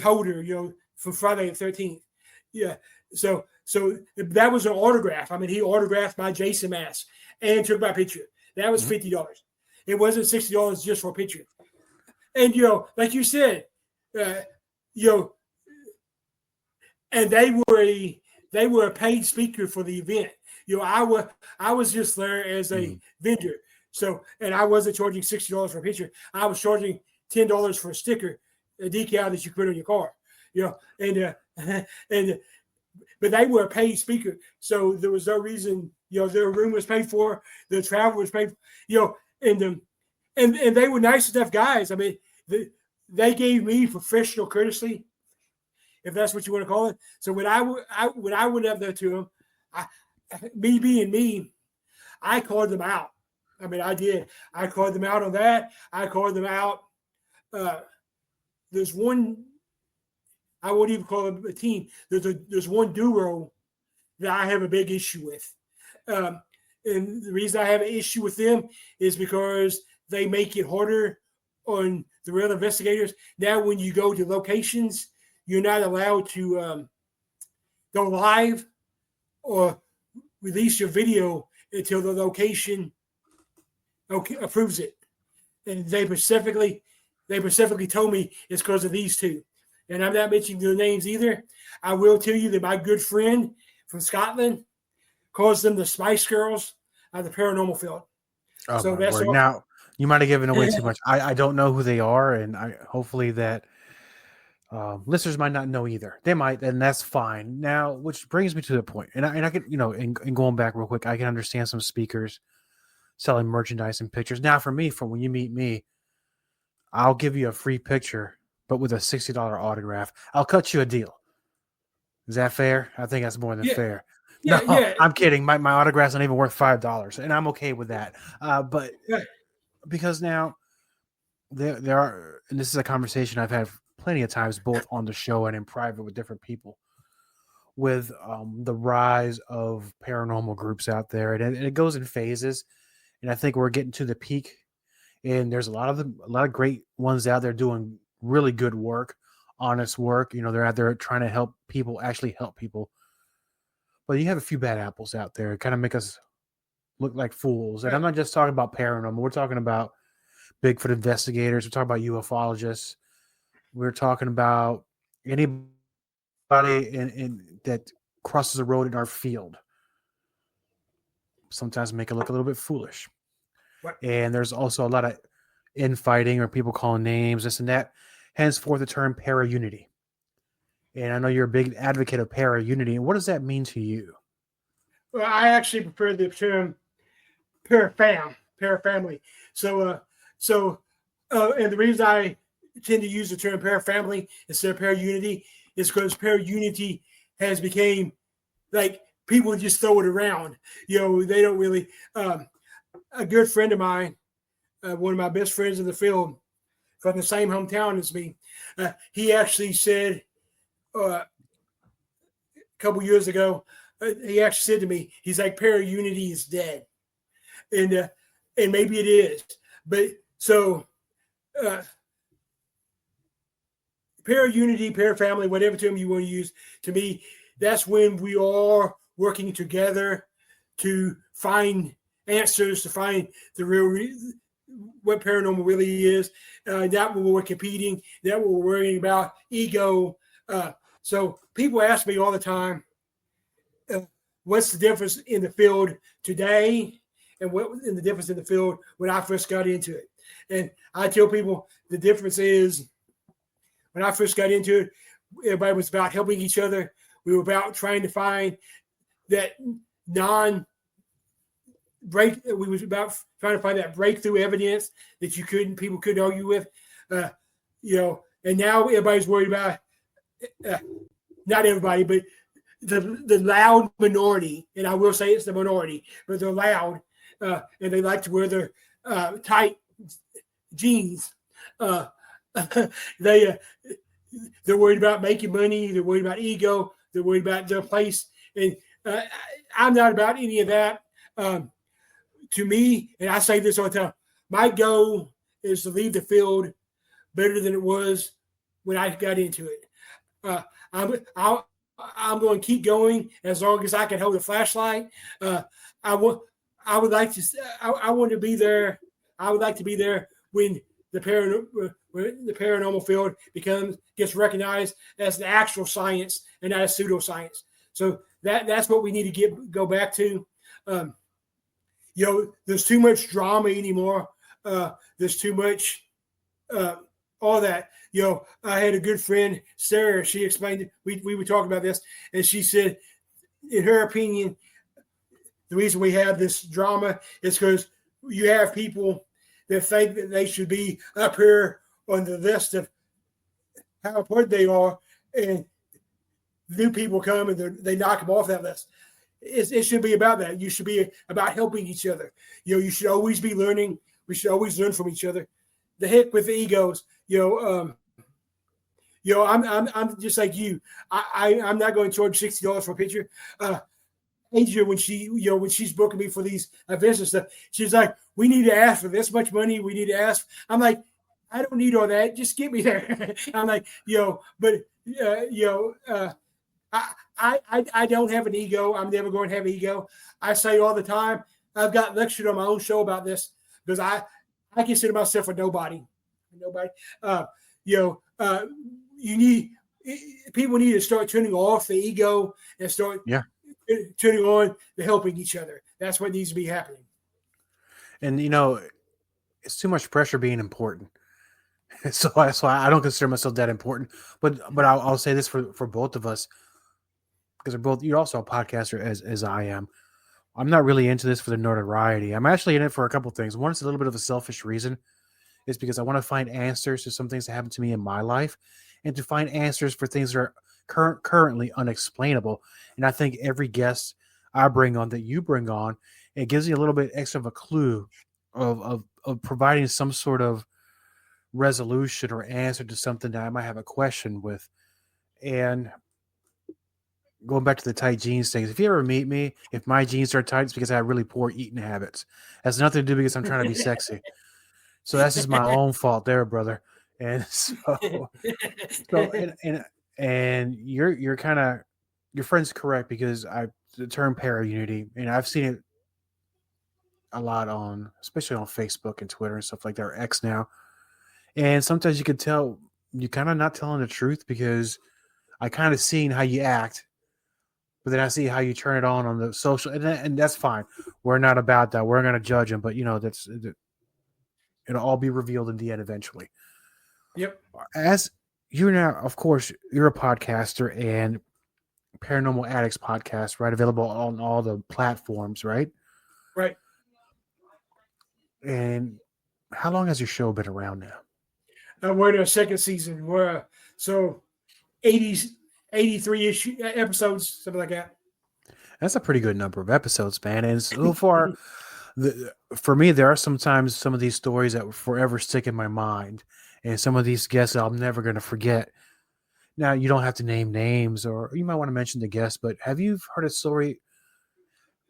Holder, from Friday the 13th. Yeah. So that was an autograph. I mean, he autographed my Jason mask and took my picture. That was $50. It wasn't $60 just for a picture. And like you said, and they were a paid speaker for the event. I was just there as a vendor. So, and I wasn't charging $60 for a picture. I was charging $10 for a sticker, a decal that you put on your car. But they were a paid speaker, so there was no reason. Their room was paid for, their travel was paid for. And they were nice enough guys. I mean, they gave me professional courtesy, if that's what you want to call it. So when I went up there to them, me being me, I called them out. I mean, I did. I called them out on that. I called them out. There's one. I won't even call them a team. There's one duo that I have a big issue with. And the reason I have an issue with them is because they make it harder on the real investigators. Now, when you go to locations, you're not allowed to go live or release your video until the location approves it. And they specifically told me it's because of these two. And I'm not mentioning their names either. I will tell you that my good friend from Scotland calls them the Spice Girls of the paranormal field. Oh, so that's all. Now you might have given away too much. I don't know who they are, and hopefully that Listeners might not know either. They might, and that's fine. Now, which brings me to the point, and I can, and going back real quick, I can understand some speakers selling merchandise and pictures. Now, for me, when you meet me, I'll give you a free picture, but with a $60 autograph. I'll cut you a deal. Is that fair? I think that's more than fair. Yeah, no, yeah. I'm kidding. My autograph's not even worth $5, and I'm okay with that. But because now there are, and this is a conversation I've had plenty of times, both on the show and in private with different people, with the rise of paranormal groups out there, and it goes in phases. And I think we're getting to the peak, and there's a lot of great ones out there doing really good work, honest work. They're out there trying to help people, actually help people. But you have a few bad apples out there, kind of make us look like fools. And I'm not just talking about paranormal. We're talking about Bigfoot investigators. We're talking about UFOlogists. We're talking about anybody in that crosses the road in our field. Sometimes make it look a little bit foolish. And there's also a lot of infighting or people calling names, this and that. Henceforth, the term para-unity. And I know you're a big advocate of para-unity. And what does that mean to you? Well, I actually prefer the term parafamily. So, and the reason I tend to use the term parafamily instead of para-unity is because para-unity has become like people just throw it around. They don't really. A good friend of mine, one of my best friends in the field, from the same hometown as me, he actually said a couple years ago, he actually said to me, he's like, para-unity is dead. And maybe it is. But so para-unity, para-family, whatever term you want to use, to me, that's when we are working together to find answers, to find the real what paranormal really is. Not when we're competing, not when we're worrying about ego. So people ask me all the time, what's the difference in the field today and what in the difference in the field when I first got into it? And I tell people the difference is when I first got into it, everybody was about helping each other. We were about trying to find that we was about trying to find that breakthrough evidence that people couldn't argue with, and now everybody's worried about, not everybody, but the loud minority, and I will say it's the minority, but they're loud, and they like to wear their tight jeans. They're worried about making money. They're worried about ego. They're worried about their place. And I'm not about any of that. To me, and I say this all the time, my goal is to leave the field better than it was when I got into it. I'm going to keep going as long as I can hold a flashlight. I want to be there. I would like to be there when the paranormal field gets recognized as the actual science and not a pseudoscience. So that's what we need to go back to. There's too much drama anymore. There's too much all that. I had a good friend, Sarah. She explained, we were talking about this, and she said, in her opinion, the reason we have this drama is because you have people that think that they should be up here on the list of how important they are, and new people come and they knock them off that list. It should be about that. You should be about helping each other. You should always be learning. We should always learn from each other. The heck with the egos. I'm just like you. I'm not going to charge $60 for a picture. Asia, when she's booking me for these events and stuff, she's like, we need to ask for this much money. We need to ask. I'm like, I don't need all that. Just get me there. I'm like, I don't have an ego. I'm never going to have an ego. I say all the time, I've got lectured on my own show about this because I consider myself a nobody. People need to start turning off the ego and start turning on the helping each other. That's what needs to be happening. And it's too much pressure being important. So that's why I don't consider myself that important. But I'll say this for both of us, because you're also a podcaster as I am. I'm not really into this for the notoriety. I'm actually in it for a couple things. One, it's a little bit of a selfish reason. It's because I want to find answers to some things that happen to me in my life, and to find answers for things that are currently unexplainable. And I think every guest I bring on, that you bring on, it gives you a little bit extra of a clue of providing some sort of resolution or answer to something that I might have a question with. And going back to the tight jeans things, if you ever meet me, if my jeans are tight, it's because I have really poor eating habits. It has nothing to do because I'm trying to be sexy. So that's just my own fault there, brother. And so you're kind of, your friend's correct, because the term para unity, and I've seen it a lot especially on Facebook and Twitter and stuff like that, or X now. And sometimes you can tell you're kind of not telling the truth, because I kind of seen how you act, but then I see how you turn it on the social, and that's fine. We're not about that. We're going to judge them, but it'll all be revealed in the end eventually. Yep. As you're now, of course, you're a podcaster, and Paranormal Addicts podcast, right? Available on all the platforms, right? Right. And how long has your show been around now? We're in our second season. We're 83 episodes, something like that. That's a pretty good number of episodes, man. And so far, for me, there are sometimes some of these stories that will forever stick in my mind, and some of these guests that I'm never going to forget. Now, you don't have to name names, or you might want to mention the guest, but have you heard a story?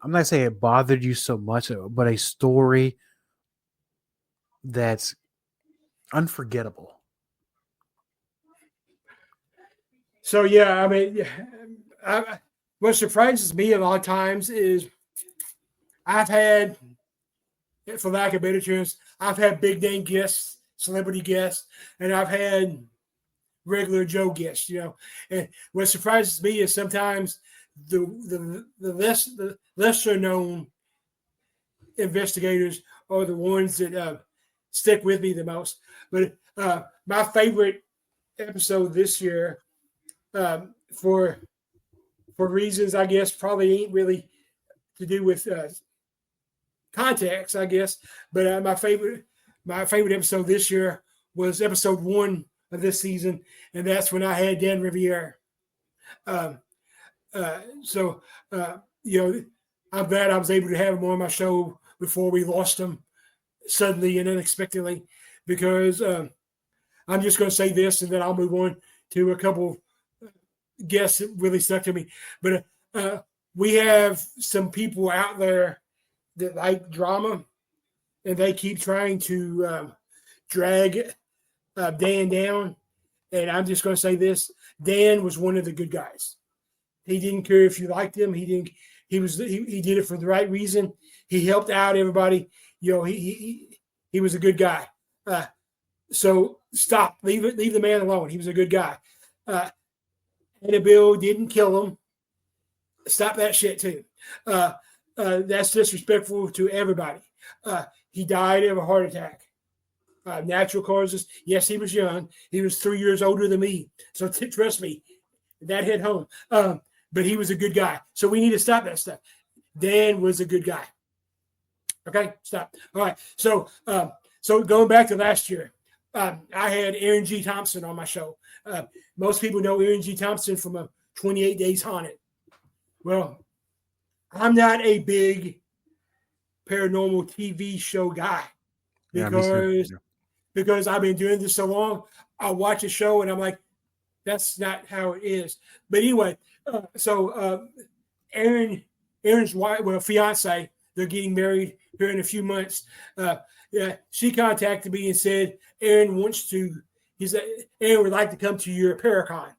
I'm not saying it bothered you so much, but a story that's unforgettable. So, yeah, I mean, what surprises me a lot of times is I've had, for lack of better terms, I've had big name guests, celebrity guests, and I've had regular Joe guests, And what surprises me is sometimes the lesser known investigators are the ones that stick with me the most. But my favorite episode this year, for reasons I guess probably ain't really to do with context, I guess. But my favorite episode this year was episode 1 of this season, and that's when I had Dan Riviere. So I'm glad I was able to have him on my show before we lost him suddenly and unexpectedly, because I'm just going to say this, and then I'll move on to a couple guests that really stuck to me. But we have some people out there that like drama, and they keep trying to drag Dan down. And I'm just going to say this: Dan was one of the good guys. He didn't care if you liked him. He didn't. He did it for the right reason. He helped out everybody. He was a good guy. So stop. Leave the man alone. He was a good guy. Annabelle didn't kill him. Stop that shit too. That's disrespectful to everybody. He died of a heart attack. Natural causes. Yes, he was young. He was 3 years older than me. So trust me, that hit home. But he was a good guy. So we need to stop that stuff. Dan was a good guy. Okay, stop. All right. So going back to last year, I had Aaron G. Thompson on my show. Most people know Aaron G. Thompson from 28 Days Haunted. Well, I'm not a big paranormal TV show guy because I've been doing this so long. I watch a show and I'm like, that's not how it is. But anyway, Aaron's wife, fiance, they're getting married here in a few months. She contacted me and said Aaron Aaron would like to come to your Paracon.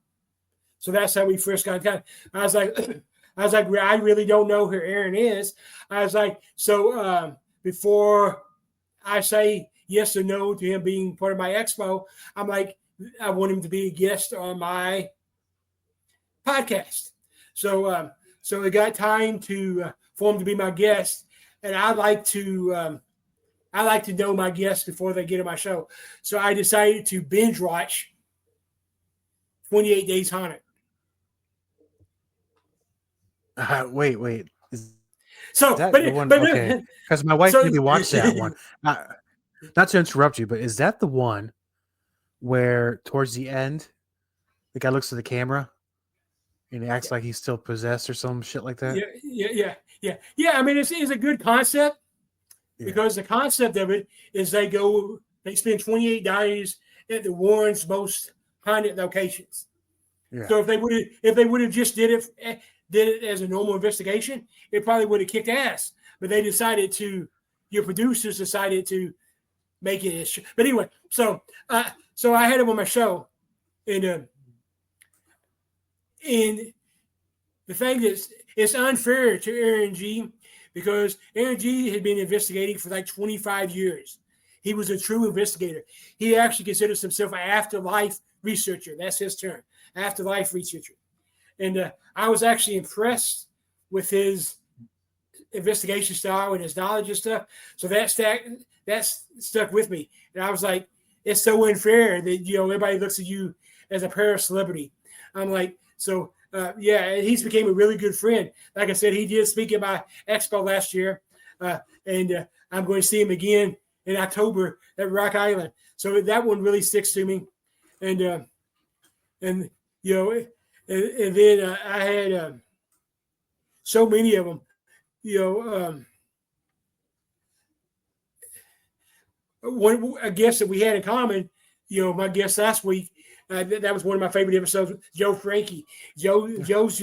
So that's how we first got in contact. I was like, I really don't know who Aaron is. I was like, so before I say yes or no to him being part of my expo, I'm like, I want him to be a guest on my podcast. So it got time for him to be my guest, and I'd like to I like to know my guests before they get on my show. So I decided to binge watch 28 Days Haunted. Wait. Is So, that but the one? but Okay, because my wife so made me watch that one. Not to interrupt you, but is that the one where towards the end the guy looks at the camera and he acts like he's still possessed or some shit like that? Yeah. I mean, it's a good concept Yeah. because the concept of it is they spend 28 days at the Warrens' most haunted locations. Yeah. So if they would have just did it as a normal investigation, it probably would have kicked ass. But they decided your producers decided to make it. But anyway, so I had him on my show, and the thing is, it's unfair to Aaron G because Aaron G had been investigating for like 25 years. He was a true investigator. He actually considers himself an afterlife researcher. That's his term, afterlife researcher. And I was actually impressed with his investigation style and his knowledge and stuff. So that's stuck with me. And I was like, it's so unfair that, everybody looks at you as a para-celebrity. I'm like, so he's became a really good friend. Like I said, he did speak at my expo last year. And I'm going to see him again in October at Rock Island. So that one really sticks to me. And then I had so many of them. A guest that we had in common, my guest last week, that was one of my favorite episodes, Joe Frankie. Joe's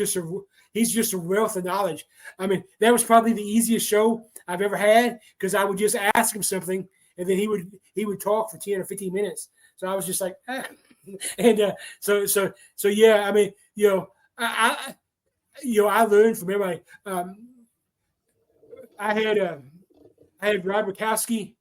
he's just a wealth of knowledge. I mean, that was probably the easiest show I've ever had because I would just ask him something and then he would talk for 10 or 15 minutes. So I was just like, ah. And so yeah, I mean, I learned from everybody. I had Rob Rakowski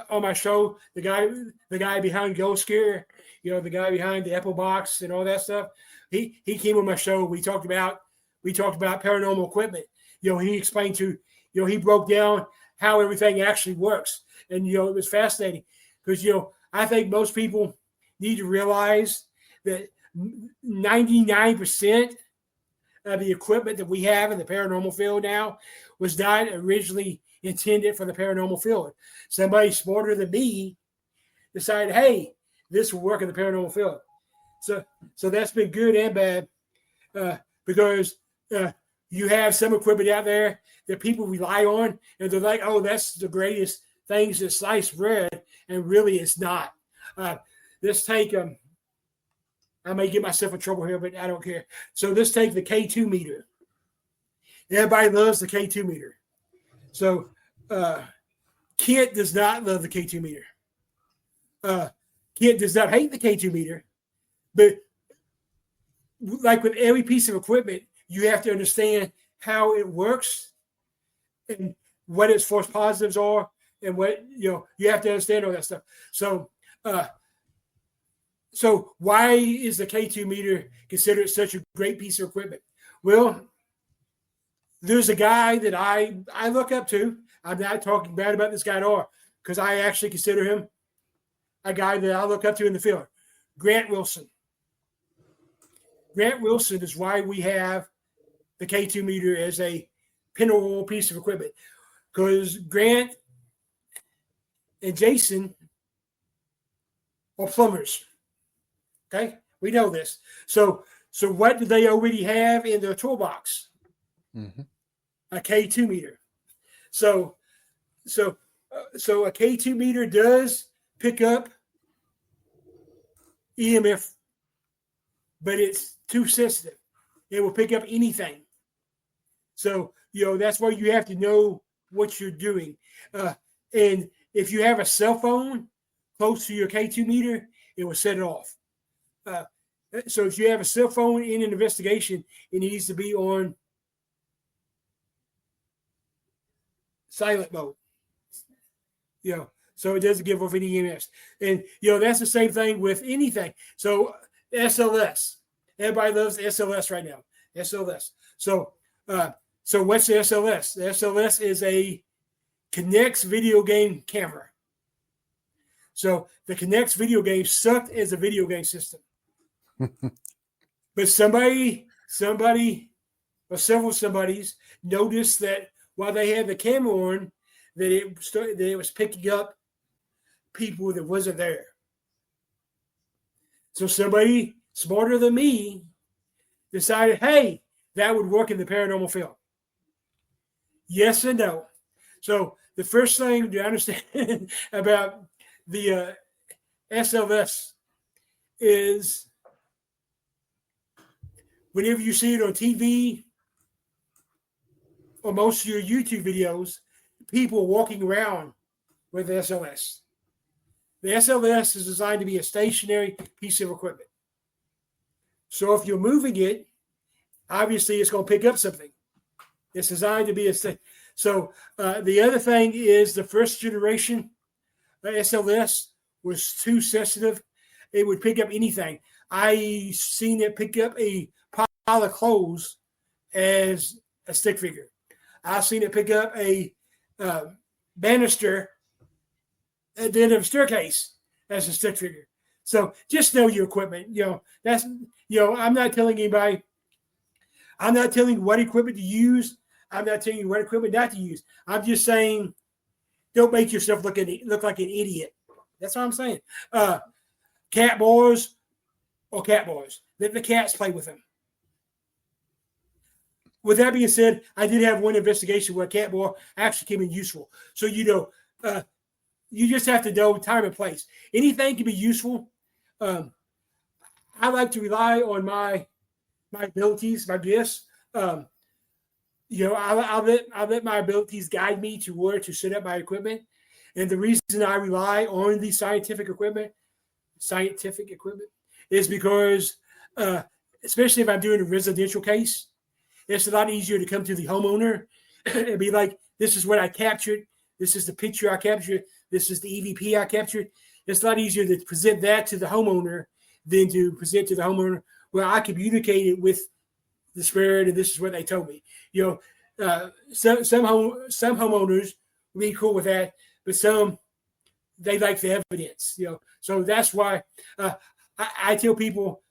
on my show, the guy behind Ghost Scare, the guy behind the Apple Box and all that stuff. He came on my show. We talked about paranormal equipment. He explained he broke down how everything actually works, and it was fascinating because I think most people need to realize that 99% of the equipment that we have in the paranormal field now was not originally intended for the paranormal field. Somebody smarter than me decided, hey, this will work in the paranormal field. So that's been good and bad because you have some equipment out there that people rely on, and they're like, oh, that's the greatest things that slice bread, and really it's not. Let's take I may get myself in trouble here, but I don't care. So let's take the K2 meter. Everybody loves the K2 meter. So Kent does not love the K2 meter. Kent does not hate the K2 meter, but like with every piece of equipment, you have to understand how it works and what its false positives are, and what you have to understand all that stuff. So why is the K2 meter considered such a great piece of equipment? Well, there's a guy that I look up to. I'm not talking bad about this guy at all, because I actually consider him a guy that I look up to in the field. Grant Wilson. Grant Wilson is why we have the K2 meter as a pinnacle piece of equipment, because Grant and Jason are plumbers. Okay, we know this. So what do they already have in their toolbox? Mm-hmm. A K2 meter. So a K2 meter does pick up EMF, but it's too sensitive. It will pick up anything. So that's why you have to know what you're doing. And if you have a cell phone close to your K2 meter, it will set it off. So if you have a cell phone in an investigation, it needs to be on silent mode. So it doesn't give off any EMFs. And that's the same thing with anything. So SLS, everybody loves SLS right now. SLS. So what's the SLS? The SLS is a Kinect's video game camera. So the Kinect's video game sucked as a video game system. But somebody, or several somebodies noticed that while they had the camera on, that it was picking up people that wasn't there. So somebody smarter than me decided, hey, that would work in the paranormal film. Yes and no. So the first thing to understand about the SLS is whenever you see it on TV or most of your YouTube videos, people are walking around with the SLS. The SLS is designed to be a stationary piece of equipment. So if you're moving it, obviously it's going to pick up something. It's designed to be So the other thing is the first generation SLS was too sensitive. It would pick up anything. I seen it pick up a pile of clothes as a stick figure. I've seen it pick up a banister at the end of a staircase as a stick figure. So just know your equipment. I'm not telling anybody. I'm not telling you what equipment to use. I'm not telling you what equipment not to use. I'm just saying, don't make yourself look like an idiot. That's what I'm saying. Cat boys or cat boys. Let the cats play with them. With that being said, I did have one investigation where a cat boy actually came in useful. So, you just have to know time and place. Anything can be useful. I like to rely on my abilities, my gifts. I'll let my abilities guide me to where to set up my equipment. And the reason I rely on the scientific equipment is because, especially if I'm doing a residential case, it's a lot easier to come to the homeowner and be like, this is what I captured. This is the picture I captured. This is the EVP I captured. It's a lot easier to present that to the homeowner than to present to the homeowner where I communicated with the spirit and this is what they told me. Some homeowners will be cool with that, but some, they like the evidence. So that's why I tell people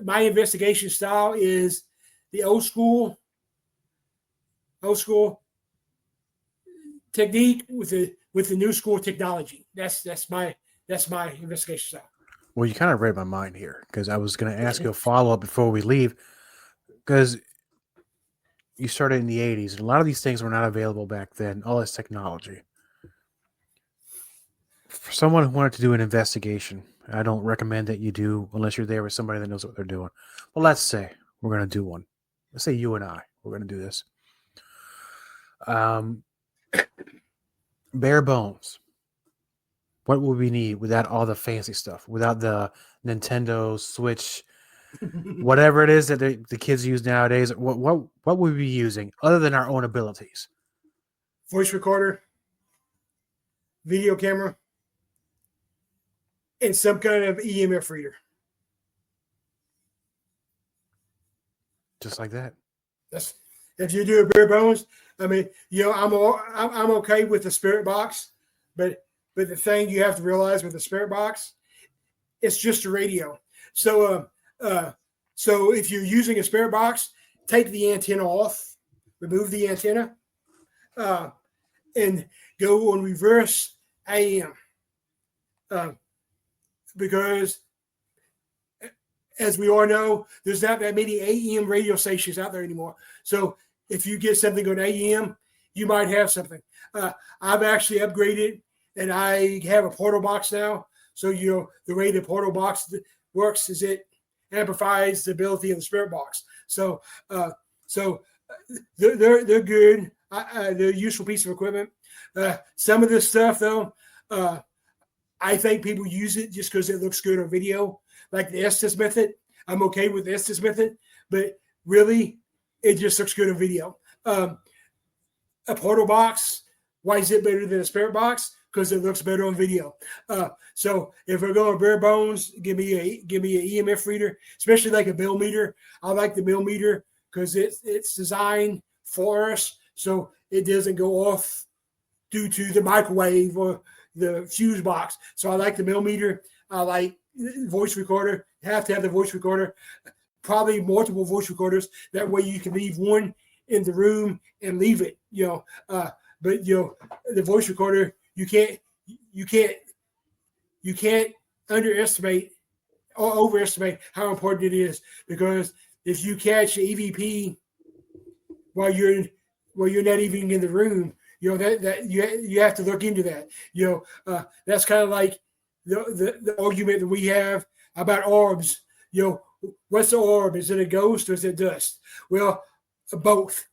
my investigation style is the old school technique with the new school technology. That's my investigation style. Well, you kind of read my mind here because I was going to ask you a follow-up before we leave because you started in the 80s and a lot of these things were not available back then, all this technology. For someone who wanted to do an investigation, I don't recommend that you do unless you're there with somebody that knows what they're doing. Well, let's say we're going to do one. Let's say you and I, we're going to do this. Bare bones. What would we need without all the fancy stuff? Without the Nintendo Switch, whatever it is that the kids use nowadays? What would we be using other than our own abilities? Voice recorder, video camera, and some kind of EMF reader. Just like that. That's if you do a bare bones. I mean, I'm okay with the spirit box, but the thing you have to realize with the spirit box, it's just a radio. So if you're using a spirit box, take the antenna off, remove the antenna, and go on reverse AM, because as we all know, there's not that many AM radio stations out there anymore. So if you get something on AM, you might have something. I've actually upgraded, and I have a portal box now. So the way the portal box works is it amplifies the ability of the spirit box. So they're good. They're a useful piece of equipment. Some of this stuff, though, I think people use it just because it looks good on video, like the Estes method. I'm okay with the Estes method, but really, it just looks good on video. A portal box, why is it better than a spirit box? Because it looks better on video. So if we're going bare bones, give me an EMF reader, especially like a millimeter. I like the millimeter because it's designed for us, so it doesn't go off due to the microwave or the fuse box. So I like the millimeter. I like voice recorder. You have to have the voice recorder, probably multiple voice recorders. That way you can leave one in the room and leave it, but the voice recorder, you can't underestimate or overestimate how important it is, because if you catch an EVP while you're not even in the room, that you have to look into that. That's kind of like the argument that we have about orbs. What's the orb? Is it a ghost or is it dust? Well, both.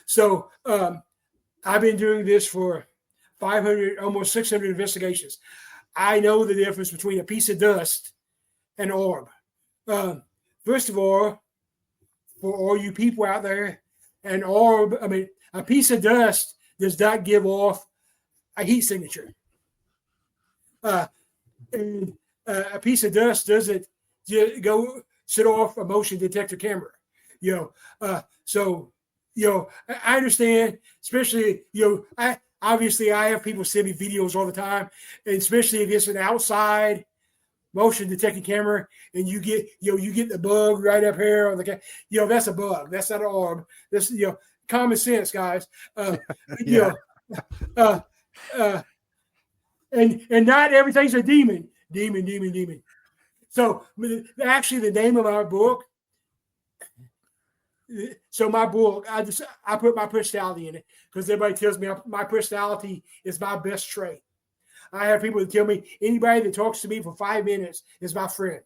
So I've been doing this for 500, almost 600 investigations. I know the difference between a piece of dust and an orb. First of all, for all you people out there, an orb, a piece of dust does not give off a heat signature. And a piece of dust doesn't go set off a motion detector camera. I understand, especially, I have people send me videos all the time, and especially if it's an outside motion detecting camera and you get the bug right up here on the that's a bug. That's not an orb. That's, common sense, guys. And not everything's a demon. So actually the name of our book, my book, I put my personality in it, because everybody tells me my personality is my best trait. I have people that tell me anybody that talks to me for 5 minutes is my friend.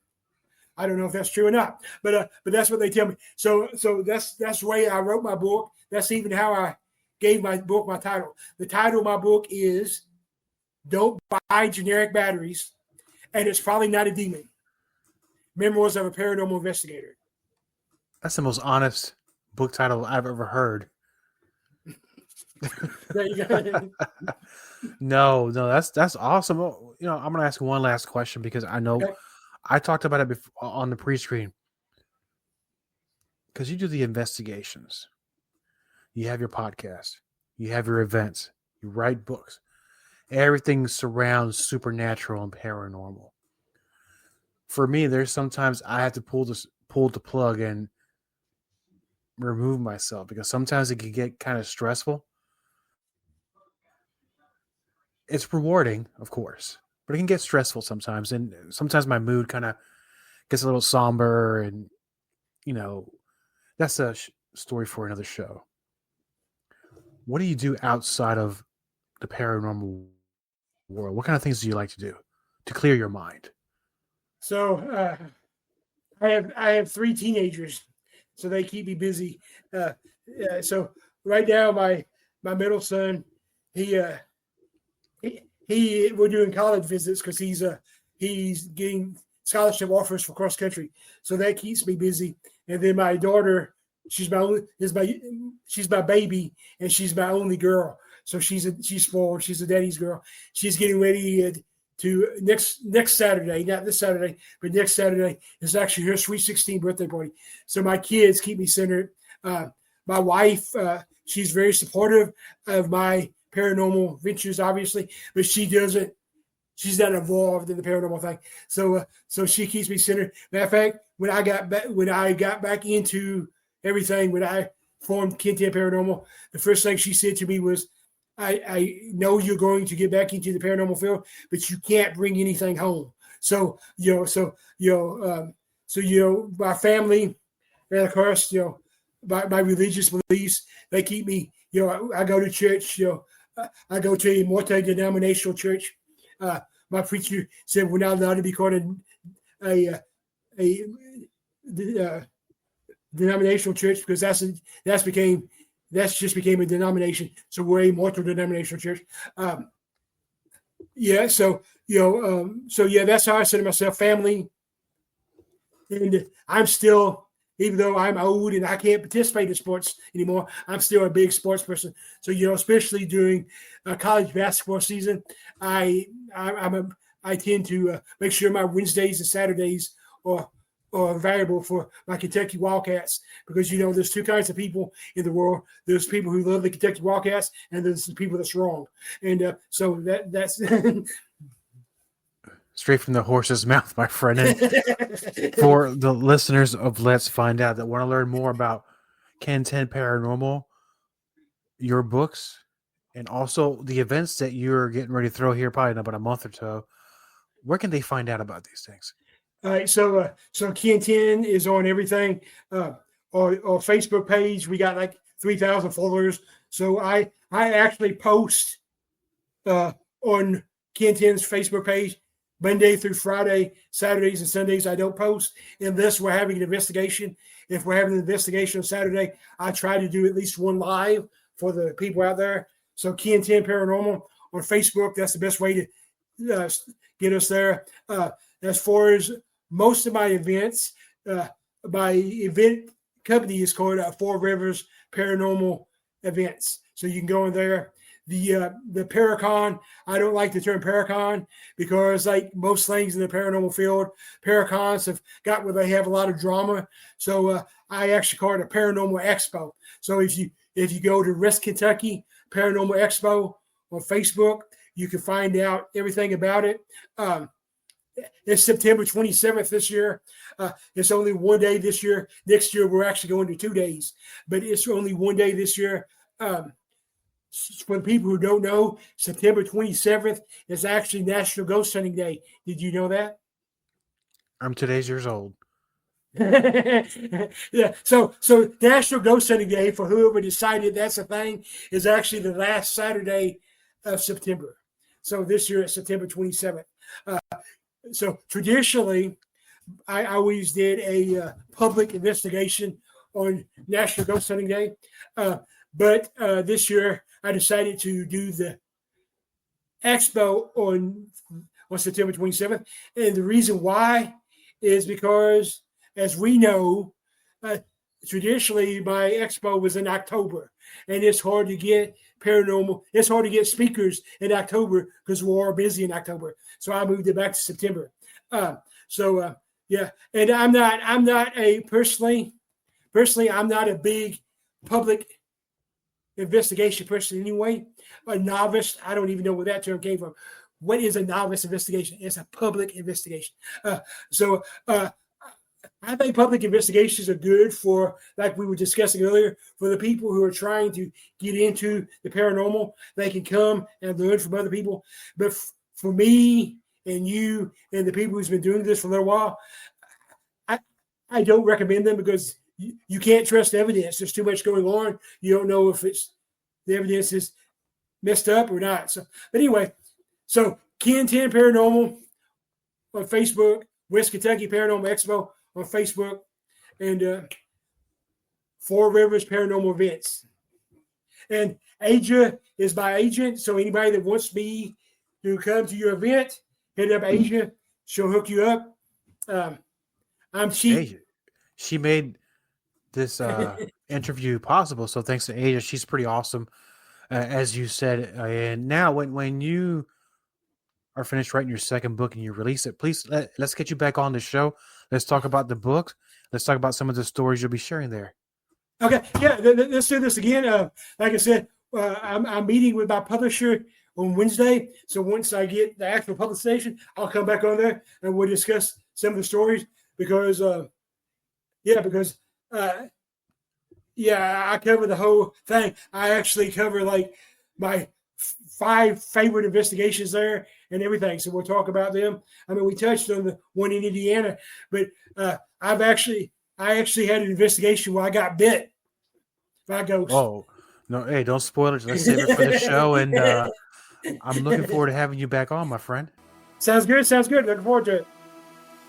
I don't know if that's true or not, but that's what they tell me. So that's the way I wrote my book. That's even how I gave my book my title. The title of my book is "Don't Buy Generic Batteries," and it's probably not a demon. Memoirs of a Paranormal Investigator. That's the most honest book title I've ever heard. There you go. No, that's awesome. I'm going to ask one last question, because I know I talked about it before on the pre-screen. Because you do the investigations, you have your podcast, you have your events, you write books. Everything surrounds supernatural and paranormal. For me, there's sometimes I have to pull the plug and remove myself, because sometimes it can get kind of stressful. It's rewarding, of course, but it can get stressful sometimes. And sometimes my mood kind of gets a little somber, and, that's a story for another show. What do you do outside of the paranormal world? What kind of things do you like to do to clear your mind? So I have 3 teenagers, so they keep me busy. So right now, my middle son, we're doing college visits, because he's getting scholarship offers for cross country, so that keeps me busy. And then my daughter, she's my baby, and she's my only girl, so she's spoiled. She's a daddy's girl. She's getting ready to next Saturday, not this Saturday, but next Saturday is actually her sweet 16 birthday party. So my kids keep me centered. My wife, she's very supportive of my paranormal ventures, obviously, but she's not involved in the paranormal thing. So she keeps me centered. Matter of fact, when I got back into everything, when I formed KenTenn Paranormal, the first thing she said to me was, I know you're going to get back into the paranormal field, but you can't bring anything home. So my family, and of course, my religious beliefs, they keep me, I go to church, I go to a multi-denominational church. My preacher said we're not allowed to be called a denominational church, because that's just became a denomination. So we're a multi-denominational church. That's how I said to myself, family. And I'm still, even though I'm old and I can't participate in sports anymore, I'm still a big sports person. So, especially during college basketball season, I tend to make sure my Wednesdays and Saturdays are are valuable for my Kentucky Wildcats, because there's two kinds of people in the world. There's people who love the Kentucky Wildcats, and there's the people that's wrong. And so that's straight from the horse's mouth, my friend. And for the listeners of Let's Find Out that want to learn more about KenTenn Paranormal, your books, and also the events that you're getting ready to throw here probably in about a month or so, where can they find out about these things? All right, so KenTenn is on everything. Our Facebook page, we got like 3,000 followers. So I actually post on KenTenn's Facebook page Monday through Friday. Saturdays and Sundays I don't post unless we're having an investigation. If we're having an investigation on Saturday, I try to do at least one live for the people out there. So KenTenn Paranormal on Facebook, that's the best way to get us there. As far as most of my events, my event company is called Four Rivers Paranormal Events. So you can go in there. The Paracon, I don't like the term Paracon because, like most things in the paranormal field, Paracons have got where they have a lot of drama. So I actually call it a Paranormal Expo. So if you go to West Kentucky Paranormal Expo on Facebook, you can find out everything about it. It's September 27th this year. It's only one day this year. Next year, we're actually going to 2 days, but it's only one day this year. For the people who don't know, September 27th is actually National Ghost Hunting Day. Did you know that? I'm today's years old. Yeah. So National Ghost Hunting Day, for whoever decided that's a thing, is actually the last Saturday of September. So this year it's September 27th. So traditionally, I always did a public investigation on National Ghost Hunting Day. But this year I decided to do the expo on September 27th. And the reason why is because, as we know, traditionally my expo was in October, and it's hard to get paranormal. It's hard to get speakers in October because we're all busy in October. So I moved it back to September. Yeah. And I'm not personally, I'm not a big public investigation person anyway. A novice, I don't even know where that term came from. What is a novice investigation? It's a public investigation. I think public investigations are good for, like we were discussing earlier, for the people who are trying to get into the paranormal. They can come and learn from other people. But for me and you and the people who's been doing this for a little while, I don't recommend them because you can't trust evidence. There's too much going on. You don't know if the evidence is messed up or not. So, but anyway, so KenTenn Paranormal on Facebook, West Kentucky Paranormal Expo on Facebook, and Four Rivers Paranormal Events. And Asia is my agent, so anybody that wants me to come to your event, hit up Asia. She'll hook you up. I'm cheap. Asia. She made this interview possible, so thanks to Asia. She's pretty awesome, as you said. And now, when you are finished writing your second book and you release it, please let's get you back on the show. Let's talk about the book. Let's talk about some of the stories you'll be sharing there. Okay, yeah, let's do this again. Like I said, I'm meeting with my publisher on Wednesday. So once I get the actual publication, I'll come back on there and we'll discuss some of the stories because I cover the whole thing. I actually cover like my 5 favorite investigations there and everything. So we'll talk about them. I mean, we touched on the one in Indiana, but I actually had an investigation where I got bit by a ghost. Oh, no. Hey, don't spoil it. Let's save it for the show. And I'm looking forward to having you back on, my friend. Sounds good. Looking forward to it.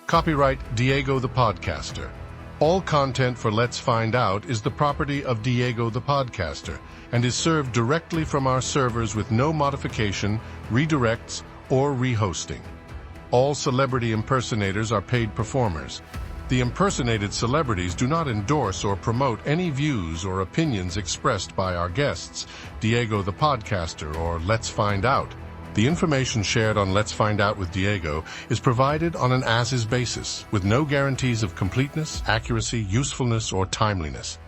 Copyright Diego the Podcaster. All content for Let's Find Out is the property of Diego the Podcaster and is served directly from our servers with no modification, redirects, or rehosting. All celebrity impersonators are paid performers. The impersonated celebrities do not endorse or promote any views or opinions expressed by our guests, Diego the Podcaster or Let's Find Out. The information shared on Let's Find Out with Diego is provided on an as-is basis, with no guarantees of completeness, accuracy, usefulness, or timeliness.